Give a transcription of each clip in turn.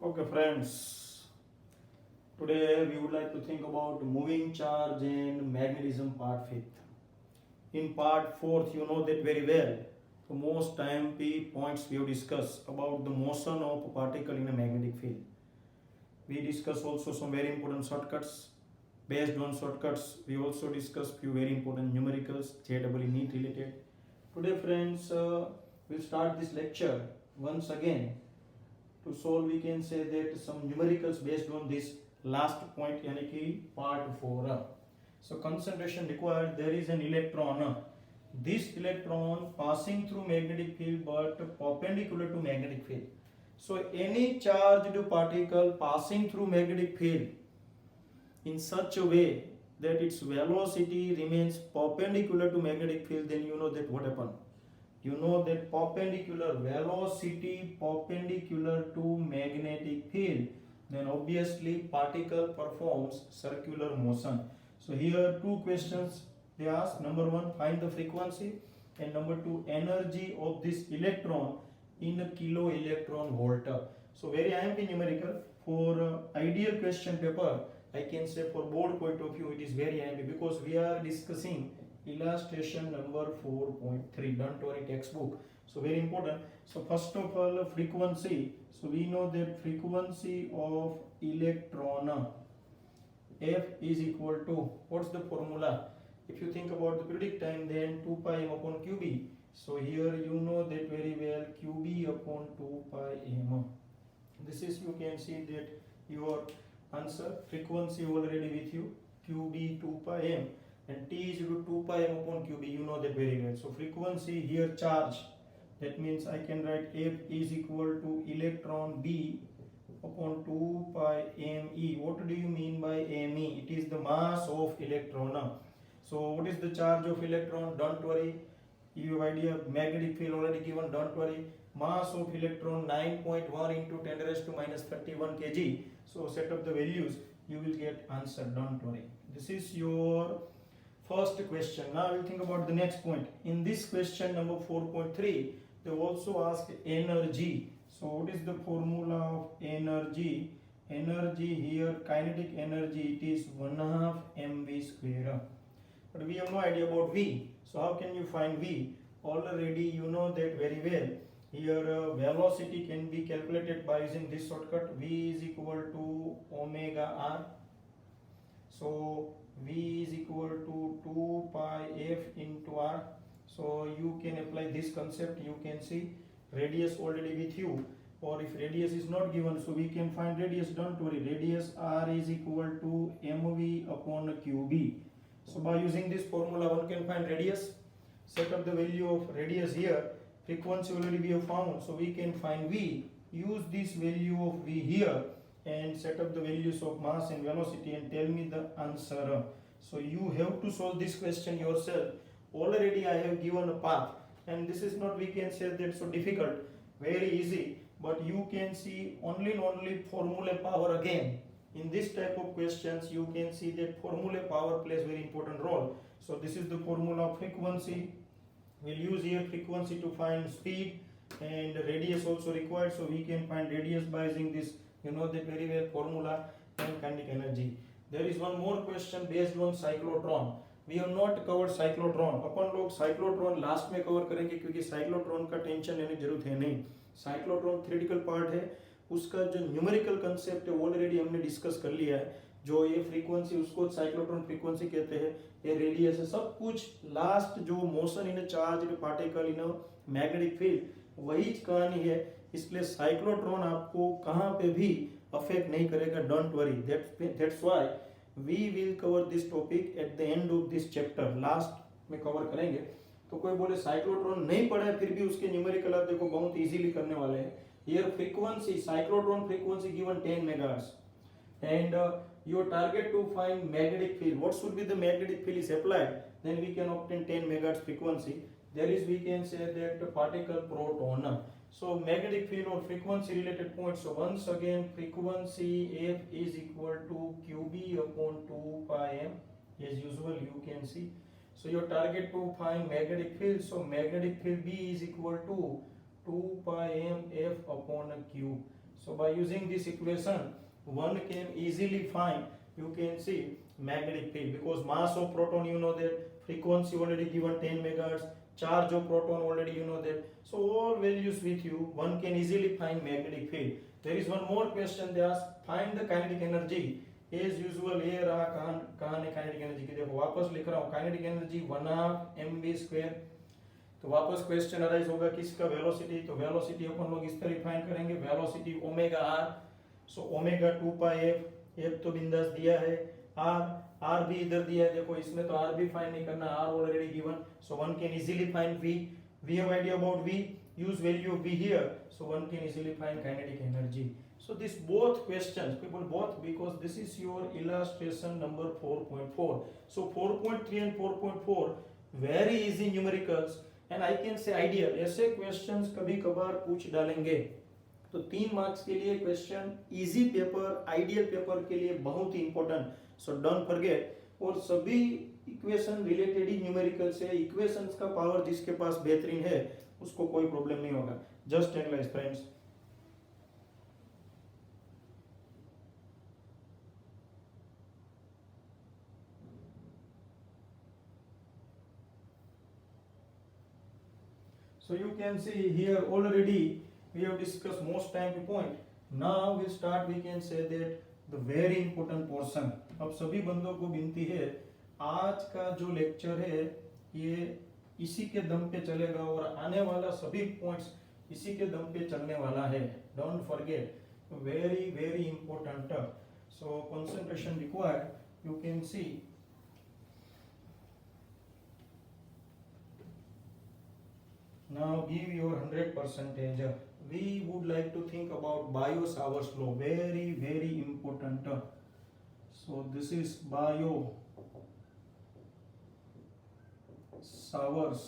Okay, friends. Today we would like to think about moving charge and magnetism part fifth. In part fourth, you know that very well. The most IMP points we have discussed about the motion of a particle in a magnetic field. We discuss also some very important shortcuts. Based on shortcuts, we also discuss few very important numericals, JEE NEET related. Today, friends, we'll start this lecture once again. To solve, we can say that some numericals based on this last point, yani ki part 4. So concentration required, there is an electron. This electron passing through magnetic field but perpendicular to magnetic field. So any charged particle passing through magnetic field in such a way that its velocity remains perpendicular to magnetic field, then you know that what happened. You know that perpendicular velocity perpendicular to magnetic field, then obviously particle performs circular motion. So here two questions they ask. Number one, find the frequency, and number two, energy of this electron in a kilo electron volt. So very IMP numerical. For ideal question paper, I can say for board point of view it is very IMP because we are discussing illustration number 4.3. Don't worry, textbook. So very important. So first of all, frequency. So we know that frequency of electron F is equal to, what's the formula? If you think about the periodic time, then 2 pi m upon qb. So here you know that very well, qb upon 2 pi m. This is, you can see that your answer. Frequency already with you, qb 2 pi m, and t is equal to 2 pi m upon qb, you know that very well. So frequency here charge, that means I can write F is equal to electron B upon 2 pi me. What do you mean by me? It is the mass of electron. So what is the charge of electron? Don't worry, you have idea, magnetic field already given, don't worry. Mass of electron 9.1 into 10 raised to minus 31 kg. So set up the values, you will get answer, don't worry. This is your first question. Now we'll think about the next point. In this question number 4.3, they also ask energy. So what is the formula of energy? Energy here, kinetic energy, it is 1/2 mv square. But we have no idea about V. So how can you find V? Already you know that very well. Here velocity can be calculated by using this shortcut. V is equal to omega r. So V is equal to 2 pi f into r. So you can apply this concept. You can see radius already with you, or if radius is not given, so we can find radius. Don't worry, radius r is equal to mv upon qb. So by using this formula one can find radius. Set up the value of radius here. Frequency already we have found, so we can find V. Use this value of V here and set up the values of mass and velocity and tell me the answer. So you have to solve this question yourself. Already I have given a path, and this is not, we can say that so difficult, very easy, but you can see only and only formula power again. In this type of questions you can see that formula power plays very important role. So this is the formula of frequency. We'll use here frequency to find speed, and radius also required, so we can find radius by using this, you know that very well, formula and kinetic energy. There is one more question based on cyclotron. We have not covered cyclotron. अपन लोग cyclotron last में cover करेंगे क्योंकि cyclotron का tension लेने की जरूरत है नहीं. cyclotron थ्योरेटिकल पार्ट है, उसका जो न्यूमेरिकल कंसेप्ट है ऑलरेडी हमने डिस्कस कर लिया है. जो ये फ्रीक्वेंसी, उसको साइक्लोट्रॉन फ्रीक्वेंसी कहते हैं, ये रेडियस है, सब कुछ लास्ट जो motion in charge particle in magnetic field वही कहानी है. इसलिए साइक्लोट्रॉन आपको कहाँ पे भी अफेक्ट नहीं करेगा, don't worry. That's why we will cover this topic at the end of this chapter. Last में कवर करेंगे. तो कोई बोले साइक्लोट्रॉन नहीं पढ़ा है फिर भी उसके न्यूमेरिकल आप देखो बहुत इजीली करने वाले हैं. Here frequency, cyclotron frequency given 10 megahertz, and your target to find magnetic field, what should be the magnetic field is applied, then we can obtain 10 megahertz frequency. There is, we can say that particle proton. So magnetic field or frequency related points. So once again, frequency F is equal to qb upon 2 pi m, as usual you can see. So your target to find magnetic field, so magnetic field B is equal to 2 pi m F upon Q. So by using this equation, one can easily find, you can see, magnetic field, because mass of proton, you know that, frequency already given 10 megahertz, charge of proton already, you know that. So all values with you, one can easily find magnetic field. There is one more question they ask, find the kinetic energy. As usual ये रहा कहाँ ने kinetic energy की, देखो वापस लिख रहा हूँ, काइनेटिक एनर्जी 1/2 mv²। तो वापस क्वेश्चन अराइज होगा किसका, वेलोसिटी। तो वेलोसिटी अपन लोग इस तरह फाइंड करेंगे, velocity omega r, so omega 2πf, F तो बिंदास दिया है, आर भी इधर दिया है, देखो इसमें तो आर भी फाइंड नहीं करना, r already given, so one can easily find v. We have idea about v, use value of v here, so one can easily find kinetic energy. So this both questions, people, both, because this is your illustration number 4.4. So 4.3 and 4.4 very easy numericals, and I can say ideal, ऐसे questions कभी कभार पूछ डालेंगे, तो 3 marks के लिए question easy paper, ideal paper के लिए बहुत ही इंपॉर्टेंट, सो डोंट फॉरगेट। और सभी इक्वेशन रिलेटेड ही न्यूमेरिकल से, इक्वेशंस का पावर जिसके पास बेहतरीन है उसको कोई प्रॉब्लम नहीं होगा, just analyse friends. So you can see here already we have discussed most time point. Now we start, we can say that the very important portion. अब सभी बंदों को विनती है, आज का जो लेक्चर है ये इसी के दम पे चलेगा और आने वाला सभी पॉइंट्स इसी के दम पे चलने वाला है, don't forget, very very important, so concentration required, you can C. Now give your 100%. We would like to think about Biot-Savart's law, very very important. So this is Biot-Savart's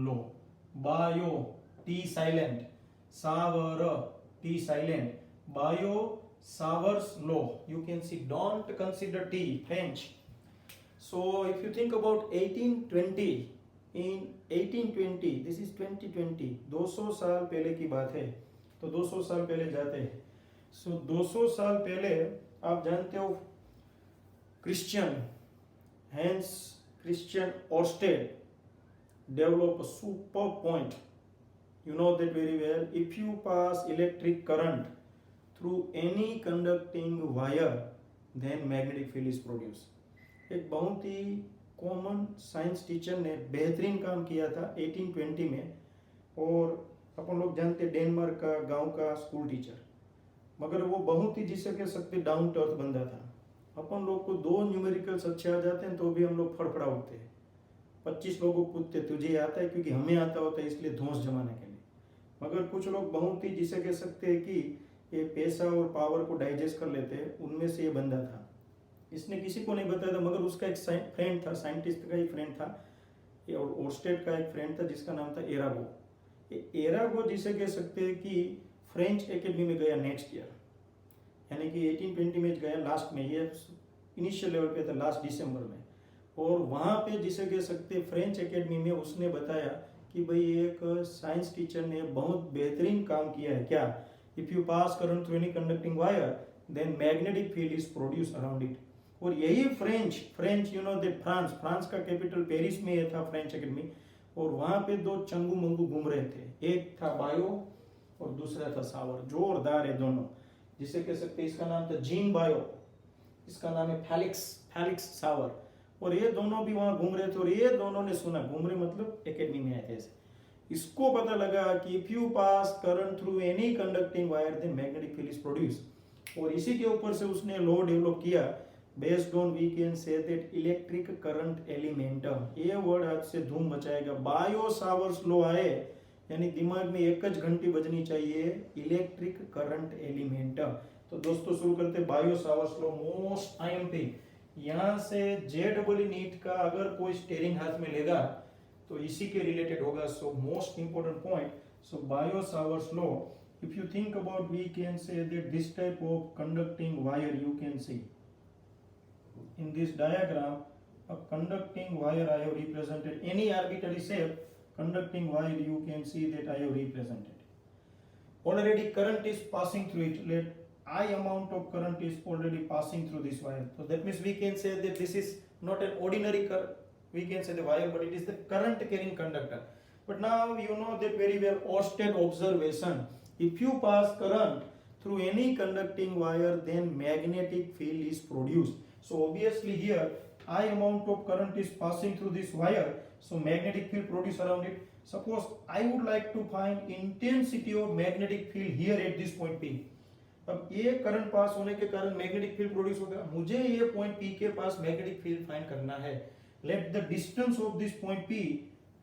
law. Bio, T silent, Savart, T silent. Biot-Savart's law. You can see, don't consider T, French. So if you think about 1820, in 1820, this is 2020, 200 साल पहले की बात है, तो 200 साल पहले जाते हैं। सो 200 साल पहले आप जानते हो Christian Hans Christian Oersted develop a super point, you know that very well. If you pass electric current through any conducting wire, then magnetic field is produced. एक बहुत ही कॉमन साइंस टीचर ने बेहतरीन काम किया था 1820 में, और अपन लोग जानते डेनमार्क का गांव का स्कूल टीचर, मगर वो बहुत ही जिसे कह सकते डाउन टू अर्थ बंदा था। अपन लोग को 2 न्यूमेरिकल्स अच्छे आ जाते हैं तो भी हम लोग फड़फड़ा उठते हैं, 25 लोगों को पूछते तुझे आता है, क्योंकि हमें आता होता है इसलिए धौंस जमाने के लिए। मगर कुछ लोग बहुत ही जिसे कह सकते हैं कि ये पैसा और पावर को डाइजेस्ट कर लेते हैं, उनमें से ये बंदा था। इसने किसी को नहीं बताया था, मगर उसका एक फ्रेंड था, साइंटिस्ट का एक फ्रेंड था, और ओर्स्टेड का एक फ्रेंड था जिसका नाम था एरागो। एरागो जिसे कह सकते हैं कि फ्रेंच एकेडमी में गया नेक्स्ट ईयर, यानी कि 1820 में गया लास्ट में, ये इनिशियल लेवल पे था लास्ट दिसंबर में, और वहाँ पे जिसे कह सकते फ्रेंच एकेडमी में उसने बताया कि भाई एक साइंस टीचर ने बहुत बेहतरीन काम किया है, क्या, if you pass current through any conducting wire then magnetic field is produce around it. और यही French you know that France का कैपिटल पेरिस में ये था फ्रेंच एकेडमी, और वहाँ पे 2 चंगू मंगू घूम रहे थे, एक था बायो और दूसरा था सावर, जोरदार है दोनों, जिसे कह सकते इसका नाम था जीन बायो, इसका नाम है फेलिक्स सावर, और ये दोनों भी वहाँ घूम रहे थे, और ये दोनों ने सुना, घूम रहे मतलब एकेडमी में आए थे ऐसे, इसको पता लगा कि if you pass current through any conducting wire then magnetic field is produce, और इसी के ऊपर से उसने लॉ डेवलप किया, based on we can say that electric current element. ये वर्ड आज से धूम मचाएगा, बायो-सावर्ट्स लॉ आए यानी दिमाग में एक ज घंटी बजनी चाहिए, इलेक्ट्रिक करंट एलिमेंटम। तो दोस्तों शुरू करते बायो-सावर्ट्स लॉ, मोस्ट आईएमपी, यहाँ से जेडबल नीट का अगर कोई स्टेरिंग हाथ में लेगा तो इसी के रिलेटेड होगा, so most important point. So Biot Savart's law, if you think about we can say that this type of conducting wire, you can see in this diagram a conducting wire I have represented, any arbitrary shape conducting wire, you can see that I have represented. already current is passing through it. Let I amount of current is already passing through this wire. So that means we can say that this is not an ordinary current. We can say the wire, but it is the current carrying conductor. But now you know that very well, Oersted observation. If you pass current through any conducting wire, then magnetic field is produced. So obviously here I amount of current is passing through this wire, so magnetic field produced around it. Suppose I would like to find intensity of magnetic field here at this point P. अब ये current pass होने के कारण magnetic field produce होगा, मुझे ये point P के पास magnetic field find करना है. Let the distance of this point P,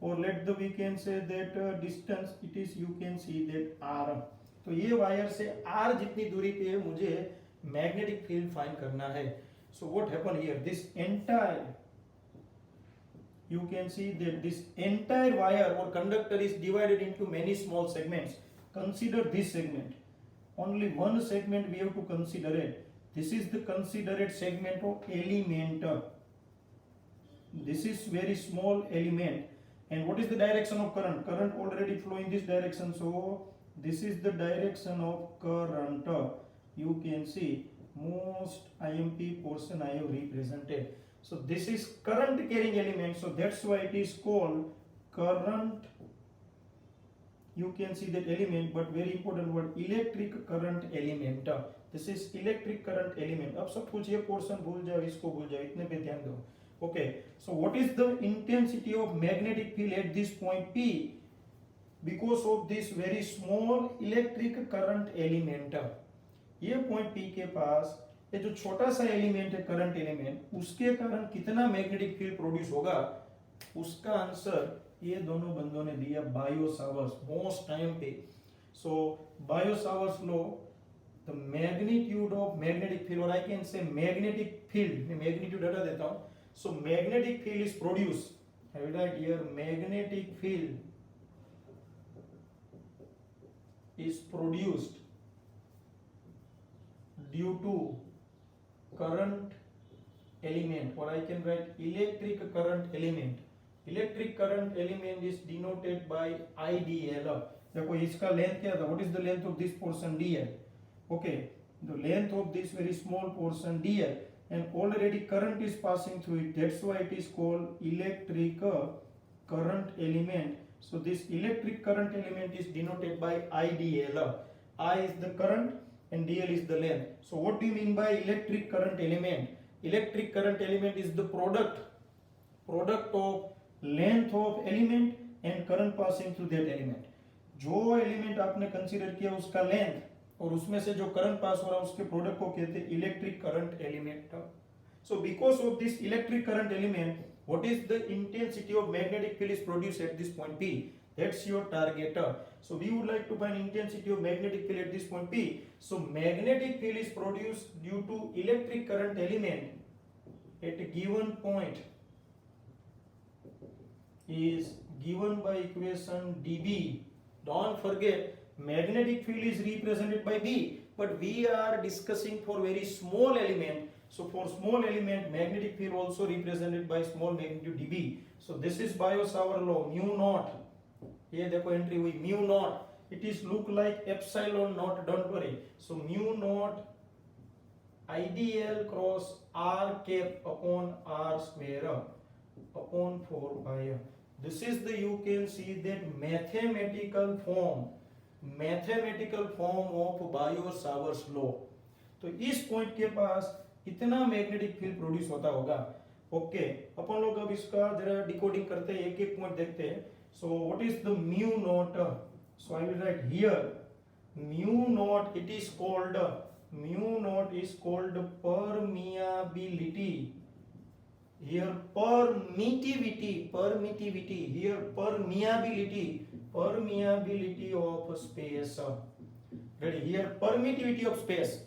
और let the we can say that distance it is, you can see that R. तो ये वायर से R जितनी दूरी पे है मुझे मैग्नेटिक फील्ड फाइंड करना है. So what happen here, this entire, you can see that this entire wire or conductor is divided into many small segments. Consider this segment. Only one segment we have to consider it. This is the considered segment of element. This is very small element. And what is the direction of current? Current already flow in this direction. So this is the direction of current. You can see most IMP portion I have represented. So this is current carrying element. So that's why it is called current. You can see that element, but very important word, electric current element. This is electric current element. अब सब कुछ ये portion भूल जाओ, इसको भूल जाओ, इतने पे ध्यान दो. Okay. So what is the intensity of magnetic field at this point P? Because of this very small electric current element. ये point P के पास ये जो छोटा सा एलिमेंट है करंट एलिमेंट, उसके कारण कितना मैग्नेटिक फील्ड प्रोड्यूस होगा, उसका आंसर ये दोनों बंदों ने दिया बायो-सावर्ट्स मोस्ट टाइम पे. So Biot Savart's law, the magnitude of magnetic field, और I can say magnetic field, मैं मैग्नीट्यूड हटा देता हूं. So magnetic field is produce, I will write here magnetic field is produced due to current element, or I can write electric current element. Electric current element is denoted by IDL. देखो इसका length क्या था, what is the length of this portion DL? Okay, the length of this very small portion DL, and already current is passing through it, that's why it is called electric current element. So this electric current element is denoted by IDL. I is the current and DL is the length. So what do you mean by electric current element? Electric current element is the product of length of element and current passing through that element. जो element आपने consider किया उसका length और उसमें से जो current pass हो रहा है उसके प्रोडक्ट को कहते हैं electric current element. So because of this electric current element, what is the intensity of magnetic field is produced at this point P? That's your target. So we would like to find intensity of magnetic field at this point P. So magnetic field is produced due to electric current element at a given point is given by equation dB. Don't forget, magnetic field is represented by B, but we are discussing for very small element. So for small element, magnetic field also represented by small magnitude dB. So this is Biot-Savart law, mu naught. ये देखो entry हुई mu naught, it is look like epsilon naught, don't worry. So mu naught IDL cross r cap upon r square upon 4 pi. This is the, you can see that mathematical form of Biot Savart's law. तो इस point के पास इतना magnetic field produce होता होगा. Okay, अपन लोग अब इसका जरा डिकोडिंग करते हैं, एक एक पॉइंट देखते हैं. So what is the mu naught? So I will write here mu naught. It is called permeability. Here permittivity. Here permeability of space. Ready? Here permittivity of space.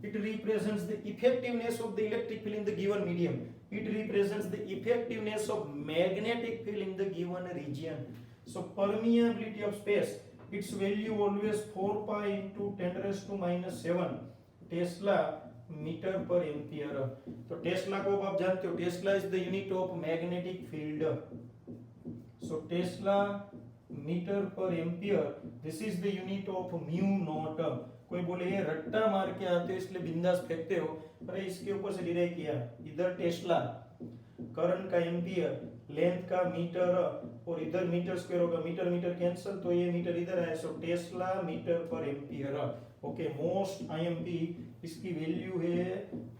It represents the effectiveness of the electric field in the given medium. It represents the effectiveness of magnetic field in the given region. So permeability of space, its value always 4 pi into 10 raised to minus 7 Tesla meter per ampere. तो Tesla को आप जानते हो, Tesla is the unit of magnetic field. So Tesla metre पर ampere, this is the unit of mu naught. कोई बोले ये रट्टा मार के आते हो इसलिए बिंदास फेंकते हो, अरे इसके ऊपर से डिराइव किया, इधर टेस्ला, करंट का एम्पियर, लेंथ का मीटर और इधर मीटर स्क्वायर होगा, मीटर मीटर कैंसिल तो ये मीटर इधर है, सो टेस्ला मीटर पर एम्पियर। ओके, मोस्ट आईएमपी इसकी वैल्यू है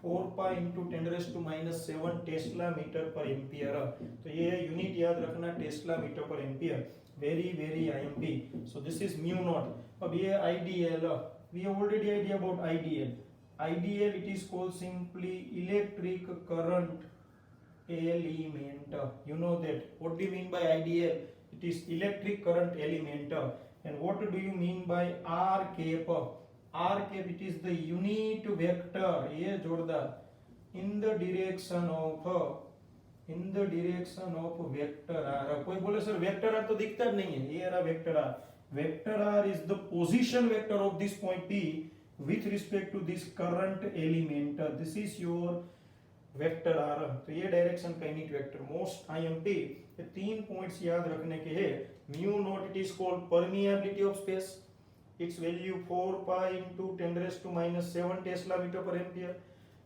4 पाई इंटू 10⁻⁻⁷ टेस्ला मीटर पर एम्पियर। तो ये यूनिट याद रखना, टेस्ला मीटर पर ampere, very very IMP. So this is mu naught. अब ये IDL, we have already idea about IDL. IDL it is called simply electric current element. You know that. What do you mean by IDL? It is electric current element. And what do you mean by R cap? R cap it is the unit vector. ये जोरदार. In the direction of vector R. कोई बोले sir vector R तो दिखता नहीं है. ये रहा vector R. Vector R is the position vector of this point P with respect to this current element. This is your vector r. तो ये डायरेक्शन का यूनिट वेक्टर, मोस्ट आईएमपी। ये 3 पॉइंट्स याद रखने के हैं। Mu naught it is called permeability of space, its value 4 pi into 10⁻⁷ tesla metre पर ampere.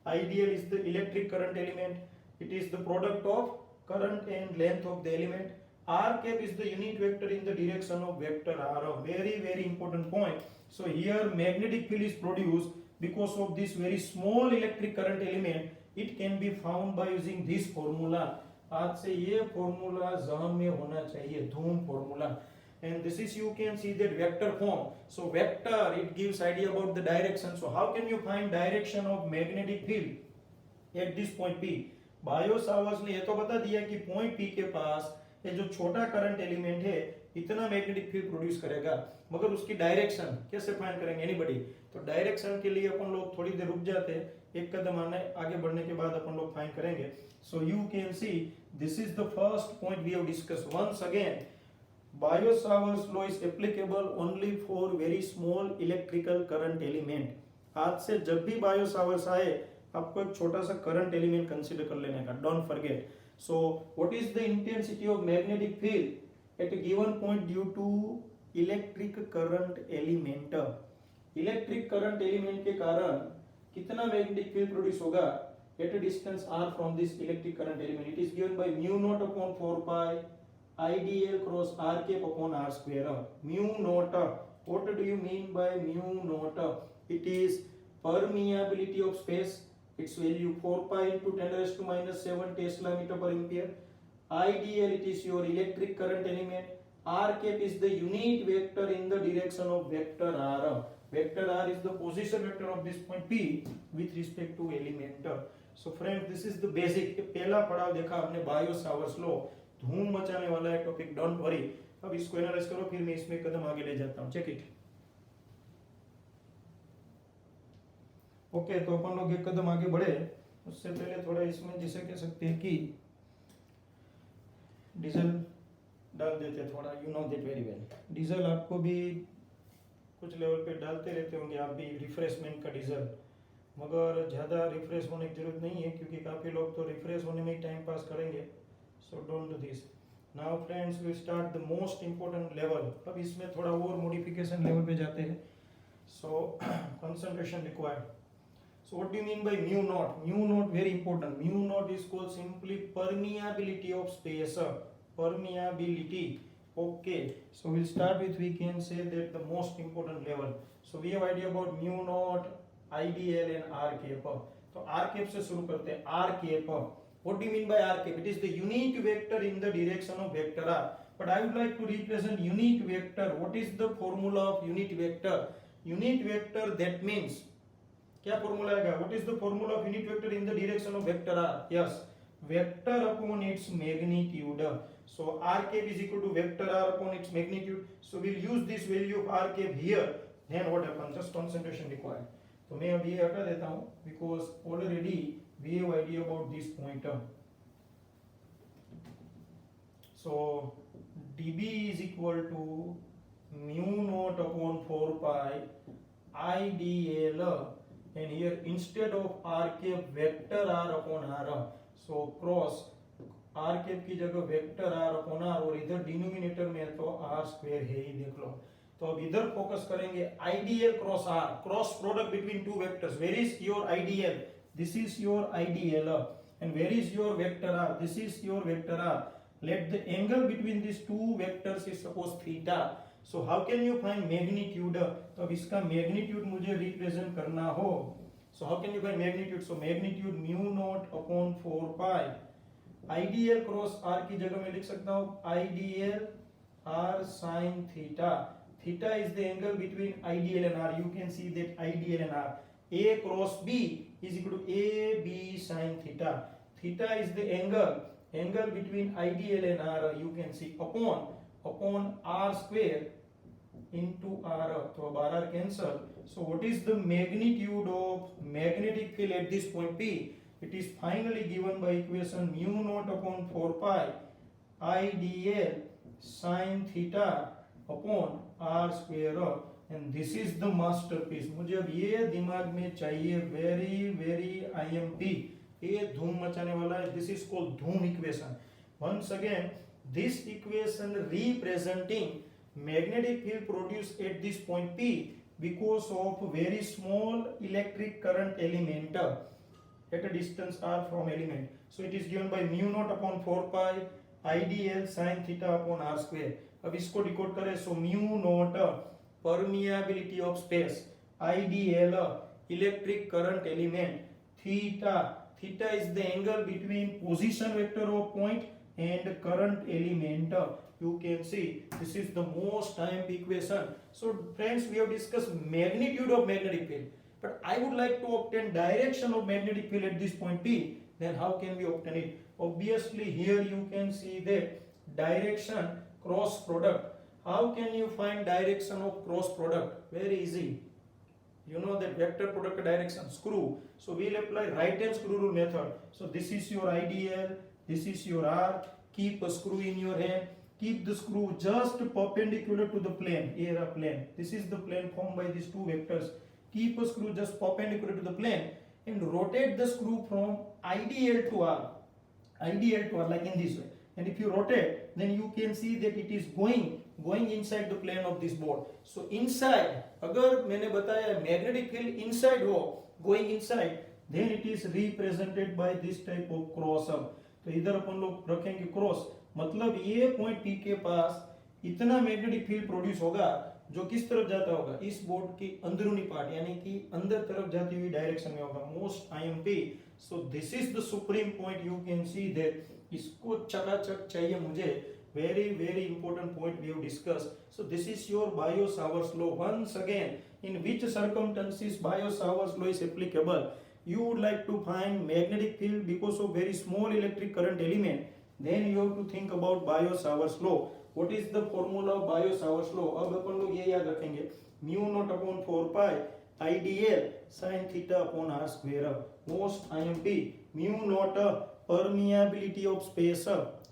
Ideal is the electric current element, it is the product of current and length of the element. R cap is the unit vector in the direction of vector r. Very very important point. So here magnetic field is produced because of this very small electric current element. It can be found by using this formula. आज से ये formula जहन में होना चाहिए, धूम formula. And this is, you can see that vector form. So vector it gives idea about the direction. So how can you find direction of magnetic field at this point P? Bio-Savart's ने ये तो बता दिया कि point P के पास ये जो छोटा करंट एलिमेंट है इतना मैग्नेटिक फील्ड प्रोड्यूस करेगा, मगर उसकी डायरेक्शन कैसे फाइंड करेंगे एनीबॉडी? तो डायरेक्शन के लिए अपन लोग थोड़ी देर रुक जाते हैं, एक कदम आगे बढ़ने के बाद अपन लोग फाइंड करेंगे। So you can see this is the first point we have discuss once again. Biot Savart's law is applicable only for very small electrical current element. आज से जब भी बायो-सावर्ट्स आए आपको एक छोटा सा करंट एलिमेंट कंसीडर कर लेने का, don't forget. So what is the intensity of magnetic field at a given point due to electric current element? Electric current element के कारण कितना मैग्नेटिक फील्ड प्रोड्यूस होगा at a distance r from this electric current element? It is given by mu naught upon 4 pi IDL cross r cap upon r square. Mu naught, what do you mean by mu naught? It is permeability of space, its value 4 pi into 10⁻⁷ Tesla meter per ampere. IDL it is your electric current element. R cap is the unit vector in the direction of vector R. Vector R is the position vector of this point P with respect to element. So friends, this is the basic. पहला पड़ाव देखा हमने bio-Savart's law, धूम मचाने वाला है topic, don't worry. अब इसको एनालाइज करो, फिर मैं इसमें कदम आगे ले जाता हूँ। Check it. ओके, तो अपन लोग एक कदम आगे बढ़े उससे पहले थोड़ा इसमें जिसे कह सकते हैं कि डीजल डाल देते हैं थोड़ा, you know that very well. Diesel आपको भी कुछ लेवल पे डालते रहते होंगे आप भी, रिफ्रेशमेंट का डीजल, मगर ज़्यादा रिफ्रेश होने की जरूरत नहीं है क्योंकि काफ़ी लोग तो रिफ्रेश होने में ही टाइम पास करेंगे। So don't do this. Now friends we start the most important level. अब इसमें थोड़ा और मॉडिफिकेशन लेवल पे जाते हैं। So concentration required. So what do you mean by mu naught? Mu naught very important. Mu naught is called simply permeability of space. Permeability. Okay. So we'll start with, we can say that the most important level. So we have idea about mu naught, IDL and R cap. तो R cap से शुरू करते हैं। R cap. What do you mean by R cap? It is the unit vector in the direction of vector R. But I would like to represent unit vector. What is the formula of unit vector? Unit vector, that means क्या formula आएगा? What is the formula of unit vector in the direction of vector r? Yes, vector upon its magnitude. So r cap is equal to vector r upon its magnitude. So we will use this value of r cap here. Then what happens? Just concentration required. तो मैं अब ये हटा देता हूं because already we have idea about this point. सो dB is equal to mu naught upon 4 pi IDL. And here instead of r cap, vector r upon r. So cross r cap की जगह vector r upon are, और इधर denominator में तो are square है ही, देख लो। तो अब इधर फोकस करेंगे, IDL cross r, cross product between two vectors. Where is your IDL? This is your IDL, and where is your vector r? This is your vector r. Let the angle between this two vectors is suppose theta. So how can you find magnitude? तो अब इसका magnitude मुझे represent करना हो, so how can you find magnitude? So magnitude mu naught upon 4 pi, IDL cross r की जगह मैं लिख सकता हूँ IDL r sin theta. Theta is the angle between IDL and r. You can see that IDL and r. A cross B is equal to AB sin theta. Theta is the angle between IDL and r. You can see upon r square into r. तो अब r cancel. So what is the magnitude of magnetic field at this point P? It is finally given by equation mu naught upon 4 pi IDL sin theta upon r square, and this is the masterpiece. मुझे अब ये दिमाग में चाहिए, very IMP, ये धूम मचाने वाला है. This is called धूम equation. Once again, this equation representing magnetic field produced at this point P because of very small electric current element at a distance r from element. So it is given by mu naught upon 4 pi IDL sin theta upon r square. अब इसको decode करें, so mu naught permeability of space, IDL electric current element, theta is the angle between position vector of point and current element. You can see this is the most IMP equation. So friends, we have discussed magnitude of magnetic field, but I would like to obtain direction of magnetic field at this point P. Then how can we obtain it? Obviously here you can see that direction cross product. How can you find direction of cross product? Very easy. You know that vector product direction, screw. So we'll apply right hand screw rule method. So this is your IDL, this is your R. Keep a screw in your hand. Keep the screw just perpendicular to the plane, era plane. This is the plane formed by these two vectors. Keep a screw just perpendicular to the plane and rotate the screw from IDL to R. IDL to R like in this way. And if you rotate, then you can see that it is going inside the plane of this board. So inside, अगर मैंने बताया magnetic field inside हो, going inside, then it is represented by this type of cross up. तो इधर अपन लोग रखेंगे cross, मतलब ये पॉइंट P के पास इतना मैग्नेटिक फील्ड प्रोड्यूस होगा जो किस तरफ जाता होगा, इस बोर्ड की अंदरूनी पार्ट यानी कि अंदर तरफ जाती हुई डायरेक्शन में होगा. Most IMP. So this is the supreme point. You can see that इसको चकाचक चाहिए मुझे. very important point we have discussed. So this is your Biot-Savar's law. Once again, in which circumstances Biot-Savar's law is applicable? You would like to find magnetic field because of very small electric current element, then you have to think about Biot-Savar's law. What is the formula of Biot-Savar's law? अब अपन लोग ये याद रखेंगे, mu naught upon 4 pi IDL sin theta upon r square. Most IMP, mu naught permeability of space,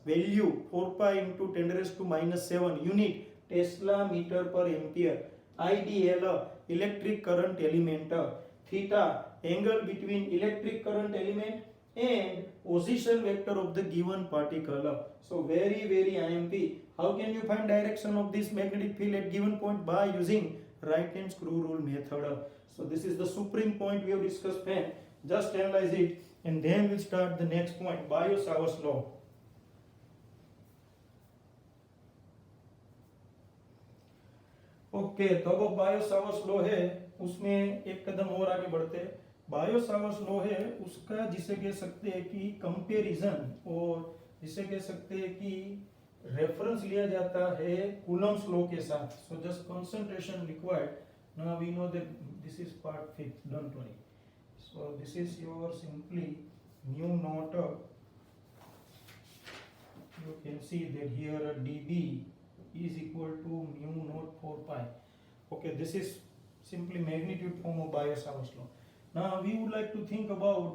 value 4 pi into 10 raised to minus 7 unit Tesla meter per ampere. IDL electric current element, theta angle between electric current element and position vector of the given particle. So very IMP. How can you find direction of this magnetic field at given point? By using right hand screw rule method. So this is the supreme point we have discussed, friend. Just analyze it and then we'll start the next point, Biot-Savar's law. Okay, तो अब bio-showers law है, उसमें एक कदम और आगे बढ़ते हैं. Bio-showers law है उसका जिसे कह सकते हैं कि कंपैरिजन, और जिसे कह सकते हैं कि रेफरेंस लिया जाता है कूलम्ब्स लॉ के साथ. So just concentration required. Now we know that this is part 5, don't worry. So this is your simply mu naught. You can see that here dB is equal to mu naught 4 pi. Okay, this is simply magnitude form of Biot-Savar's law. Now we would like to think about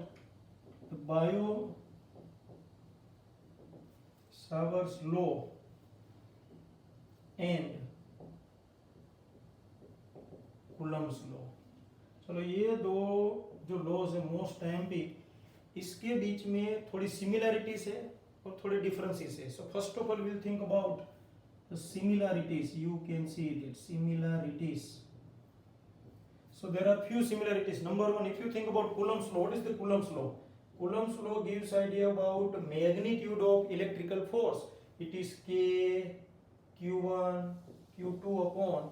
the Biot-Savar's law and Coulomb's law. चलो ये दो जो laws है most time भी, इसके बीच में थोड़ी similarities है और थोड़े डिफरेंसेस है. So first of all we'll think about the similarities. You can see it, similarities. So there are few similarities. Number one, if you think about Coulomb's law, what is the Coulomb's law? Coulomb's law gives idea about magnitude of electrical force. It is K Q1 Q2 upon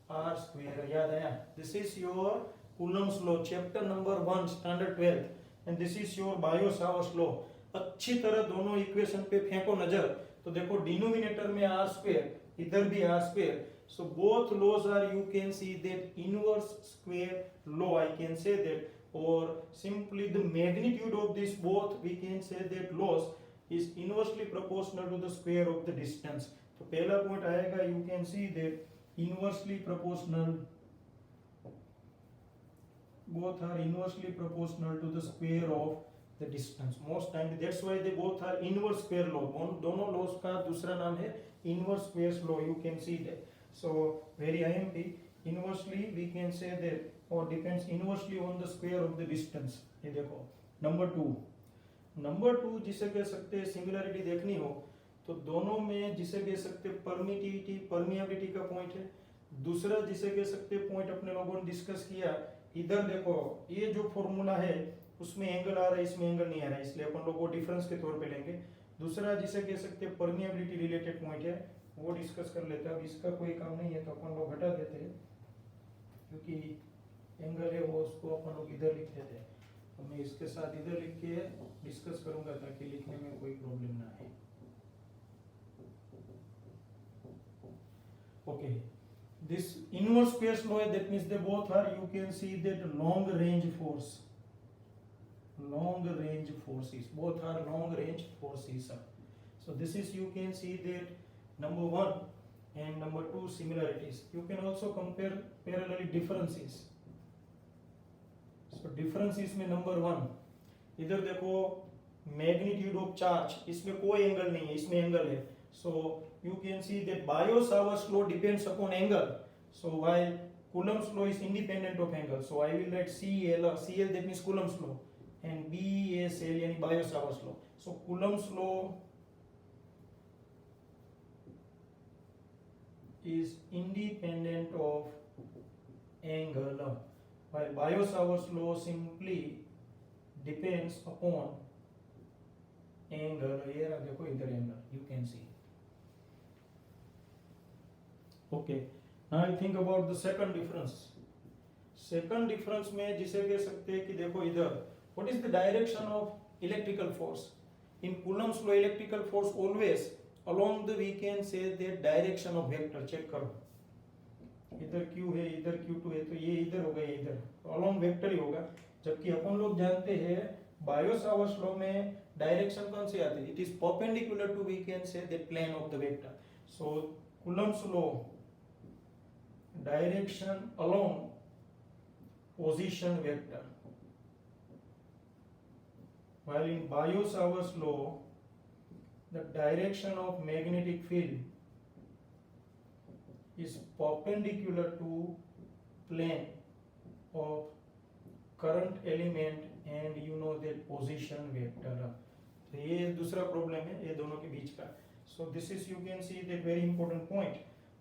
R square. याद आया? This is your Coulomb's law, chapter number 1, standard 12, and this is your Biot-Savart law. अच्छी तरह दोनों equation पे फेंको नजर तो देखो डिनोमिनेटर में r स्क्वायर, इधर भी r square. So both laws are, you can see that inverse square law, I can say that, or simply the magnitude of this both we can say that laws is inversely proportional to the square of the distance. तो पहला point आएगा, you can see that inversely proportional, both are inversely proportional to the square of the distance. Most time that's why they both are inverse square law. दोनों laws का दूसरा नाम है inverse square law, you can see that. So very IMP, inversely we can say that, or depends inversely on the square of the distance. ये देखो number two जिसे कह सकते हैं सिमिलरिटी देखनी हो तो दोनों में जिसे कह सकते परमिटिविटी परमिएबिलिटी का पॉइंट है. दूसरा जिसे कह सकते पॉइंट अपने लोगों ने डिस्कस किया, इधर देखो ये जो फॉर्मूला है उसमें एंगल आ रहा है, इसमें एंगल नहीं आ रहा है, इसलिए अपन लोग वो डिफरेंस के तौर पे लेंगे. दूसरा जिसे कह सकते परमिएबिलिटी रिलेटेड पॉइंट है वो डिस्कस कर लेते हैं. अब इसका कोई काम नहीं है तो अपन लोग हटा देते हैं क्योंकि एंगल है वो उसको अपन लोग इधर लिख देते हैं. तो मैं इसके साथ इधर लिख के डिस्कस करूंगा ताकि लिखने में कोई प्रॉब्लम ना आए. Okay, this inverse square law, that means they both are, you can see that long range forces, both are long range forces. So this is, you can see that number 1 and number 2 similarities. You can also compare parallelly differences. So differences में number 1, इधर देखो magnitude of charge, इसमें कोई angle नहीं है, इसमें angle है. So you can see that Biot-Savart law depends upon angle. So while Coulomb's law is independent of angle. So I will write CL, that means Coulomb's law, and BSL यानी Biot-Savart law. So Coulomb's law is independent of angle, while Biot-Savart law simply depends upon angle. Here देखो इधर angle, you can see. Okay, now I think about the second difference. Second difference में जिसे कह सकते हैं कि देखो इधर, what is the direction of electrical force? In Coulomb's law, electrical force always along the, we can say the direction of vector. Check करो, इधर Q है, इधर Q2 है, तो ये इधर होगा, ये इधर, along वेक्टर ही होगा. जबकि अपन लोग जानते हैं Biot-Savart law में डायरेक्शन कौन सी आती है? It is perpendicular to, we can say, the plane of the vector. So Coulomb's law, direction along position vector, while in Biot-Savart law the direction of magnetic field is perpendicular to plane of current element and you know that position vector. तो ये दूसरा problem है ये दोनों के बीच का. So this is, you can see that very important point.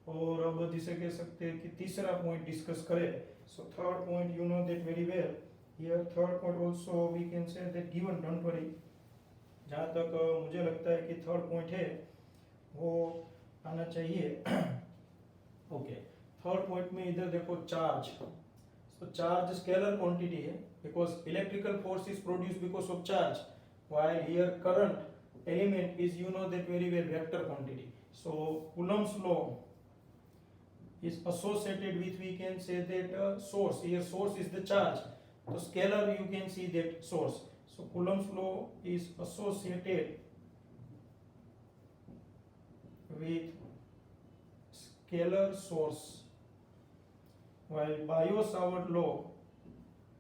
और अब जिसे कह सकते हैं कि तीसरा पॉइंट डिस्कस करें. So third point, you know that very well. Here third point also we can say that given, don't worry. जहाँ तक मुझे लगता है कि थर्ड पॉइंट है वो आना चाहिए. ओके, थर्ड पॉइंट में इधर देखो चार्ज. तो चार्ज स्केलर क्वांटिटी है because electrical force is produced because of charge, while here current element is, you know that very well, vector quantity. So Coulomb's law is associated with, we can say that source. Here source is the charge, so scalar you can see that source. So Coulomb's law is associated with scalar source, while Biot-Savart law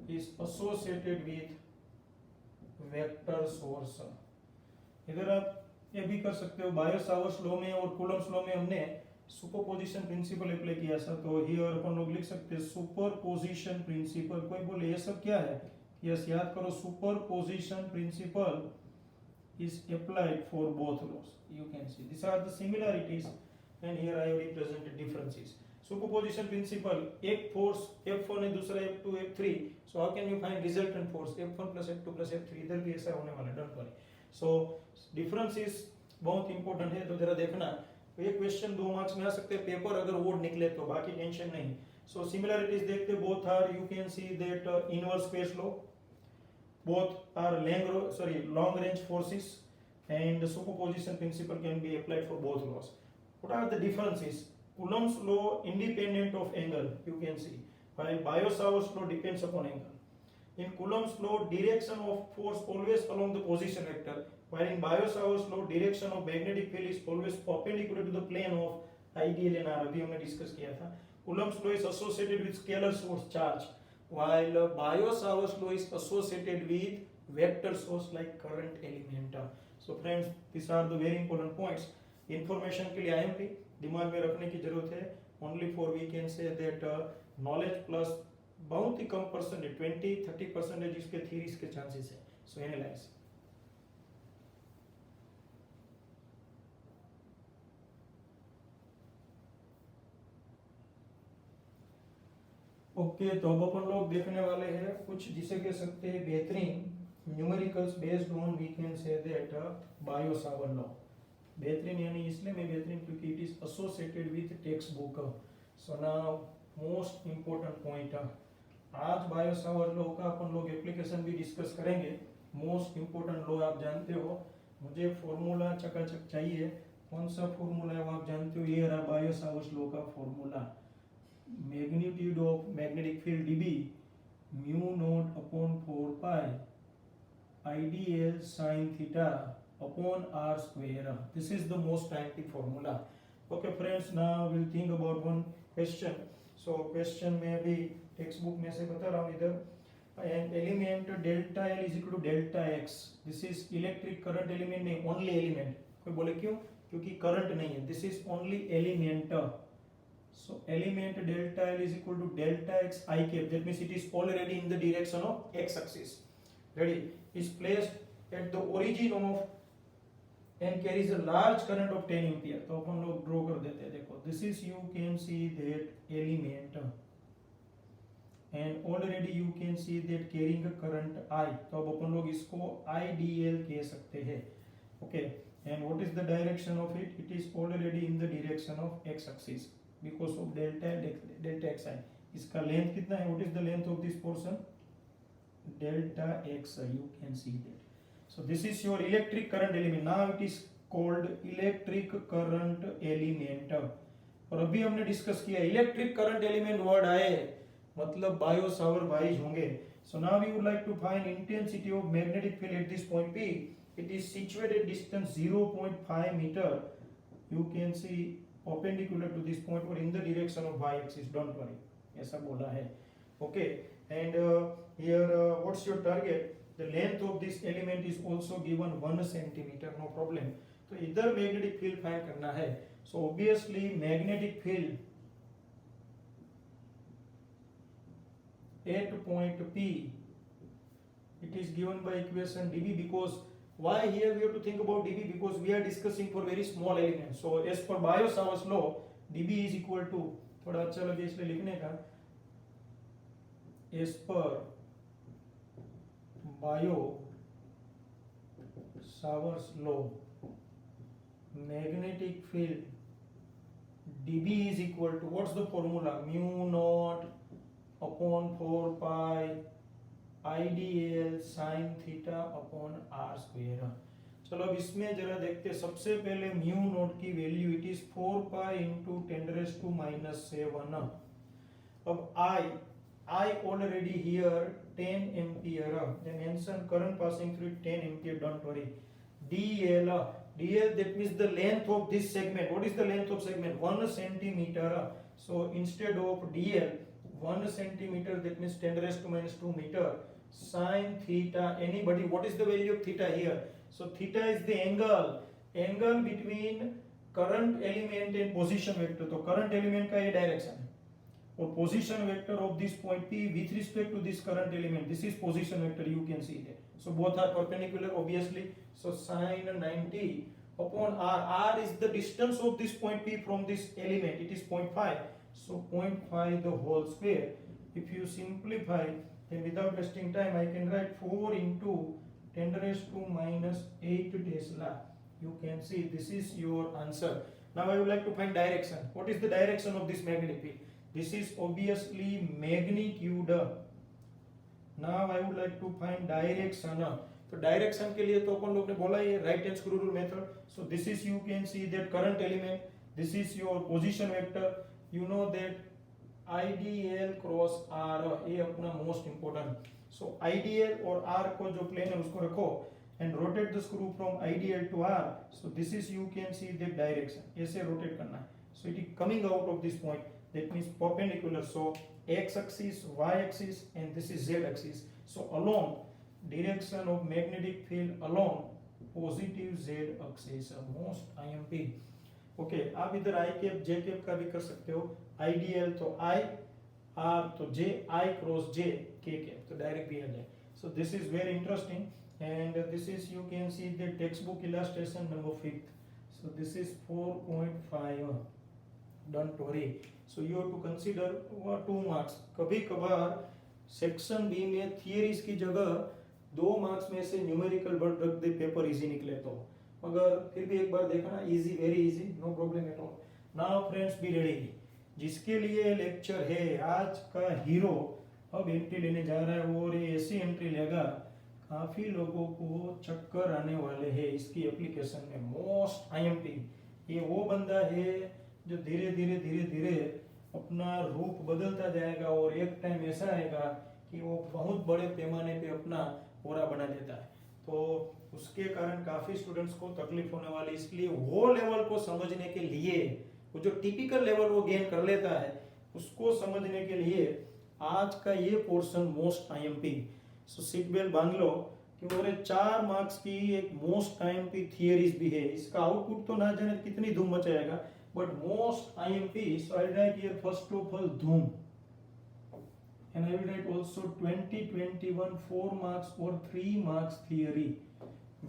is associated with vector source. इधर आप ये भी कर सकते हो, Biot-Savart law में और Coulomb's law में हमने सुपरपोजिशन प्रिंसिपल अप्लाई किया था. तो हियर अपन लोग लिख सकते हैं सुपरपोजिशन प्रिंसिपल. कोई बोले ये सब क्या है? यस, याद करो, superposition principle is applied for both laws. You can see these are the similarities, and here I have represented differences. Superposition principle, एक force F1 है, दूसरा F2 F3, so how can you find resultant force F1 plus F2 plus F3, इधर भी ऐसा होने वाला, don't worry. So differences बहुत important है, तो जरा देखना, ये क्वेश्चन 2 मार्क्स में आ सकते हैं, पेपर अगर वोट निकले तो, बाकी टेंशन नहीं. So similarities देखते, both are, you can see that inverse space law, both are long range forces, and the superposition principle can be applied for both laws. What are the differences? Coulomb's law independent of angle, you can see, while Biot-Savart's law depends upon angle. In Coulomb's law, direction of force always along the position vector, while in Biot-Savart's law, direction of magnetic field is always perpendicular to the plane of ideal and R. अभी हमने discuss किया था. Coulomb's law is associated with scalar source charge, while Biot-Savart's law is associated with vector source like current element. So friends, these are the very important points. Information के लिए IMP दिमाग में रखने की जरूरत है. Only for we can say that knowledge plus बहुत ही कम percentage, 20-30% इसके थ्योरीज के चांसेस है. So analyze. ओके, तो अब अपन लोग देखने वाले हैं कुछ जिसे कह सकते हैं बेहतरीन numericals based on we can say that Biot Savart law. बेहतरीन यानी इसलिए मैं बेहतरीन क्योंकि it is associated with textbook. So now most important point, आज बायो-सावर्ट लॉ का अपन लोग एप्लीकेशन भी डिस्कस करेंगे. मोस्ट इंपॉर्टेंट लॉ आप जानते हो, मुझे फॉर्मूला चकाचक चाहिए. कौन सा फॉर्मूला है वो आप जानते हो, ये रहा बायो-सावर्ट लॉ का formula. Magnitude of magnetic field dB mu naught upon 4 pi IDL sin theta upon r square. This is the most scientific formula. Okay friends, now we'll think about one question. So question में भी text book में से बता रहा हूँ इधर. An element delta L is equal to delta X. This is electric current element नहीं, only element. कोई बोले क्यों? क्योंकि current नहीं है. This is only element. So element delta L is equal to delta X I cap. That means it is already in the direction of X axis. Ready? Is placed at the origin of and carries a large current of 10 ampere. तो अपन लोग draw कर देते हैं. देखो, this is you can see that element, and already you can see that carrying a current I. तो अब अपन लोग इसको IDL कह सकते हैं. Okay. And what is the direction of it? It is already in the direction of X axis. Because of delta xi. इसका length कितना है? What is the length of this portion? Delta xi. You can see that. So this is your electric current element. Now it is called electric current element. और अभी हमने discuss किया electric current element word आए मतलब Biot-Savart wise होंगे. So now we would like to find intensity of magnetic field at this point P. It is situated distance 0.5 meter. You can see perpendicular to this point or in the direction of y axis. Don't worry, ऐसा बोला है. Okay, and here what's your target? The length of this element is also given 1 centimeter. No problem. तो इधर magnetic field find करना है. So obviously magnetic field at point P, it is given by equation dB. Because why here we have to think about dB? Because we are discussing for very small elements. So as per Biot-Savart's law, dB is equal to, थोड़ा अच्छा लगे इसलिए लिखने का, as per Biot-Savart's law, magnetic field dB is equal to, what's the formula? Mu naught upon 4 pi IDL sin theta upon r square. चलो अब इसमें जरा देखते हैं. सबसे पहले म्यू नोट की value it is 4 pi into 10⁻⁻⁷. अब I already here 10 ampere. Then mention current passing through 10 ampere. Don't worry. DL that means the length of this segment. What is the length of segment? 1 centimeter. So instead of DL 1 centimeter, that means 10⁻⁻² meter. Sin theta, anybody, what is the value of theta here? So theta is the angle between current element and position vector. तो current element का ये direction है or position vector of this point P with respect to this current element. This is position vector, you can see that. So both are perpendicular obviously. So sine 90 upon r. R is the distance of this point P from this element. It is 0.5. So 0.5 the whole square. If you simplify, then without wasting time, I can write 4 into 10 raised to minus 8 Tesla. You can see this is your answer. Now I would like to find direction. What is the direction of this magnetic field? This is obviously magnitude. Now I would like to find direction. तो direction के लिए तो अपन लोग ने बोला ये right hand screw rule method. So this is you can see that current element, this is your position vector. You know that IDL cross r, ये अपना मोस्ट इंपोर्टेंट. सो आईडीएल और आर को जो प्लेन है उसको रखो and rotate the screw from IDL to r. So this is you can see that direction, ऐसे rotate करना है. सो it is coming out of this point, that means perpendicular. So x axis, y axis, and this is z axis. So along direction of magnetic field along positive z axis, most IMP. Okay, आप इधर I cap J cap का भी कर सकते हो. IDL तो I, R तो J, I cross J, K cap तो डायरेक्ट भी आ जाए. So this is very interesting, and this is you can see the textbook illustration number 5th. So this is 4.5. Don't worry. So you have to consider 2 marks. कभी कभार section B में theories की जगह 2 marks में से numerical word रख दे, paper easy निकले तो. मगर फिर भी एक बार देखना, easy, very easy, no problem at all. Now friends be ready. जिसके लिए लेक्चर है आज का हीरो अब एंट्री लेने जा रहा है, और ये ऐसी एंट्री लेगा काफी लोगों को चक्कर आने वाले हैं इसकी एप्लीकेशन में. Most IMP. ये वो बंदा है जो धीरे धीरे अपना रूप बदलता जाएगा, और एक टाइम ऐसा आएगा कि वो बहुत बड़े पैमाने पे अपना ओरा बना देता है. तो उसके कारण काफी स्टूडेंट्स को तकलीफ होने वाली. इसलिए वो लेवल को समझने के लिए, वो जो टिपिकल लेवल वो गेन कर लेता है, उसको समझने के लिए आज का ये पोर्शन मोस्ट आईएमपी. सो सीट बेल्ट बांध लो कि वो 4 मार्क्स की एक मोस्ट आईएमपी थियरीज भी है. इसका आउटपुट तो ना जाने कितनी धूम मचाएगा, but most IMP. So I'll write here first of all Dhoom, and I will write also 2021 4 marks or 3 marks theory.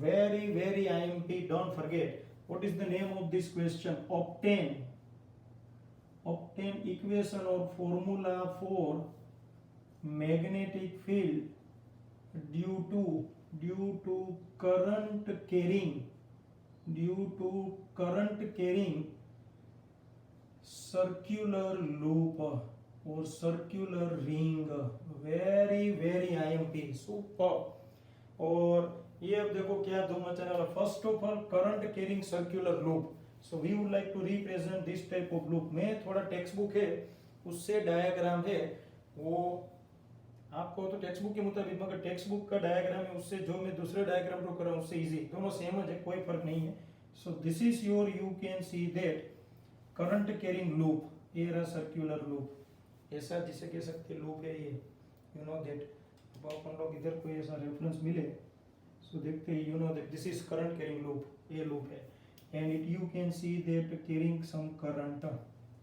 Very IMP. Don't forget what is the name of this question. Obtain equation or formula for magnetic field due to current carrying circular loop or circular ring. very IMP. Super. और ये अब देखो क्या धूम मचाने वाला. First of all current carrying circular loop. So we would like to represent this type of loop. में थोड़ा टेक्स्ट बुक है उससे डायग्राम है, वो आपको तो टेक्स्ट बुक के मुताबिक, मगर टेक्स्ट बुक का डायग्राम है उससे जो मैं दूसरे डायग्राम ड्रॉ कर रहा हूँ उससे इजी. दोनों सेम है, कोई फर्क नहीं है. सो this is your, you can see that current carrying loop. ये रहा सर्कुलर लूप, ऐसा जिसे कह सकते लूप है ये. You know that. अब अपन लोग इधर कोई ऐसा रेफरेंस मिले सो देखते हैं. You know that this is current carrying loop, ये लूप है. And it you can see that carrying some current,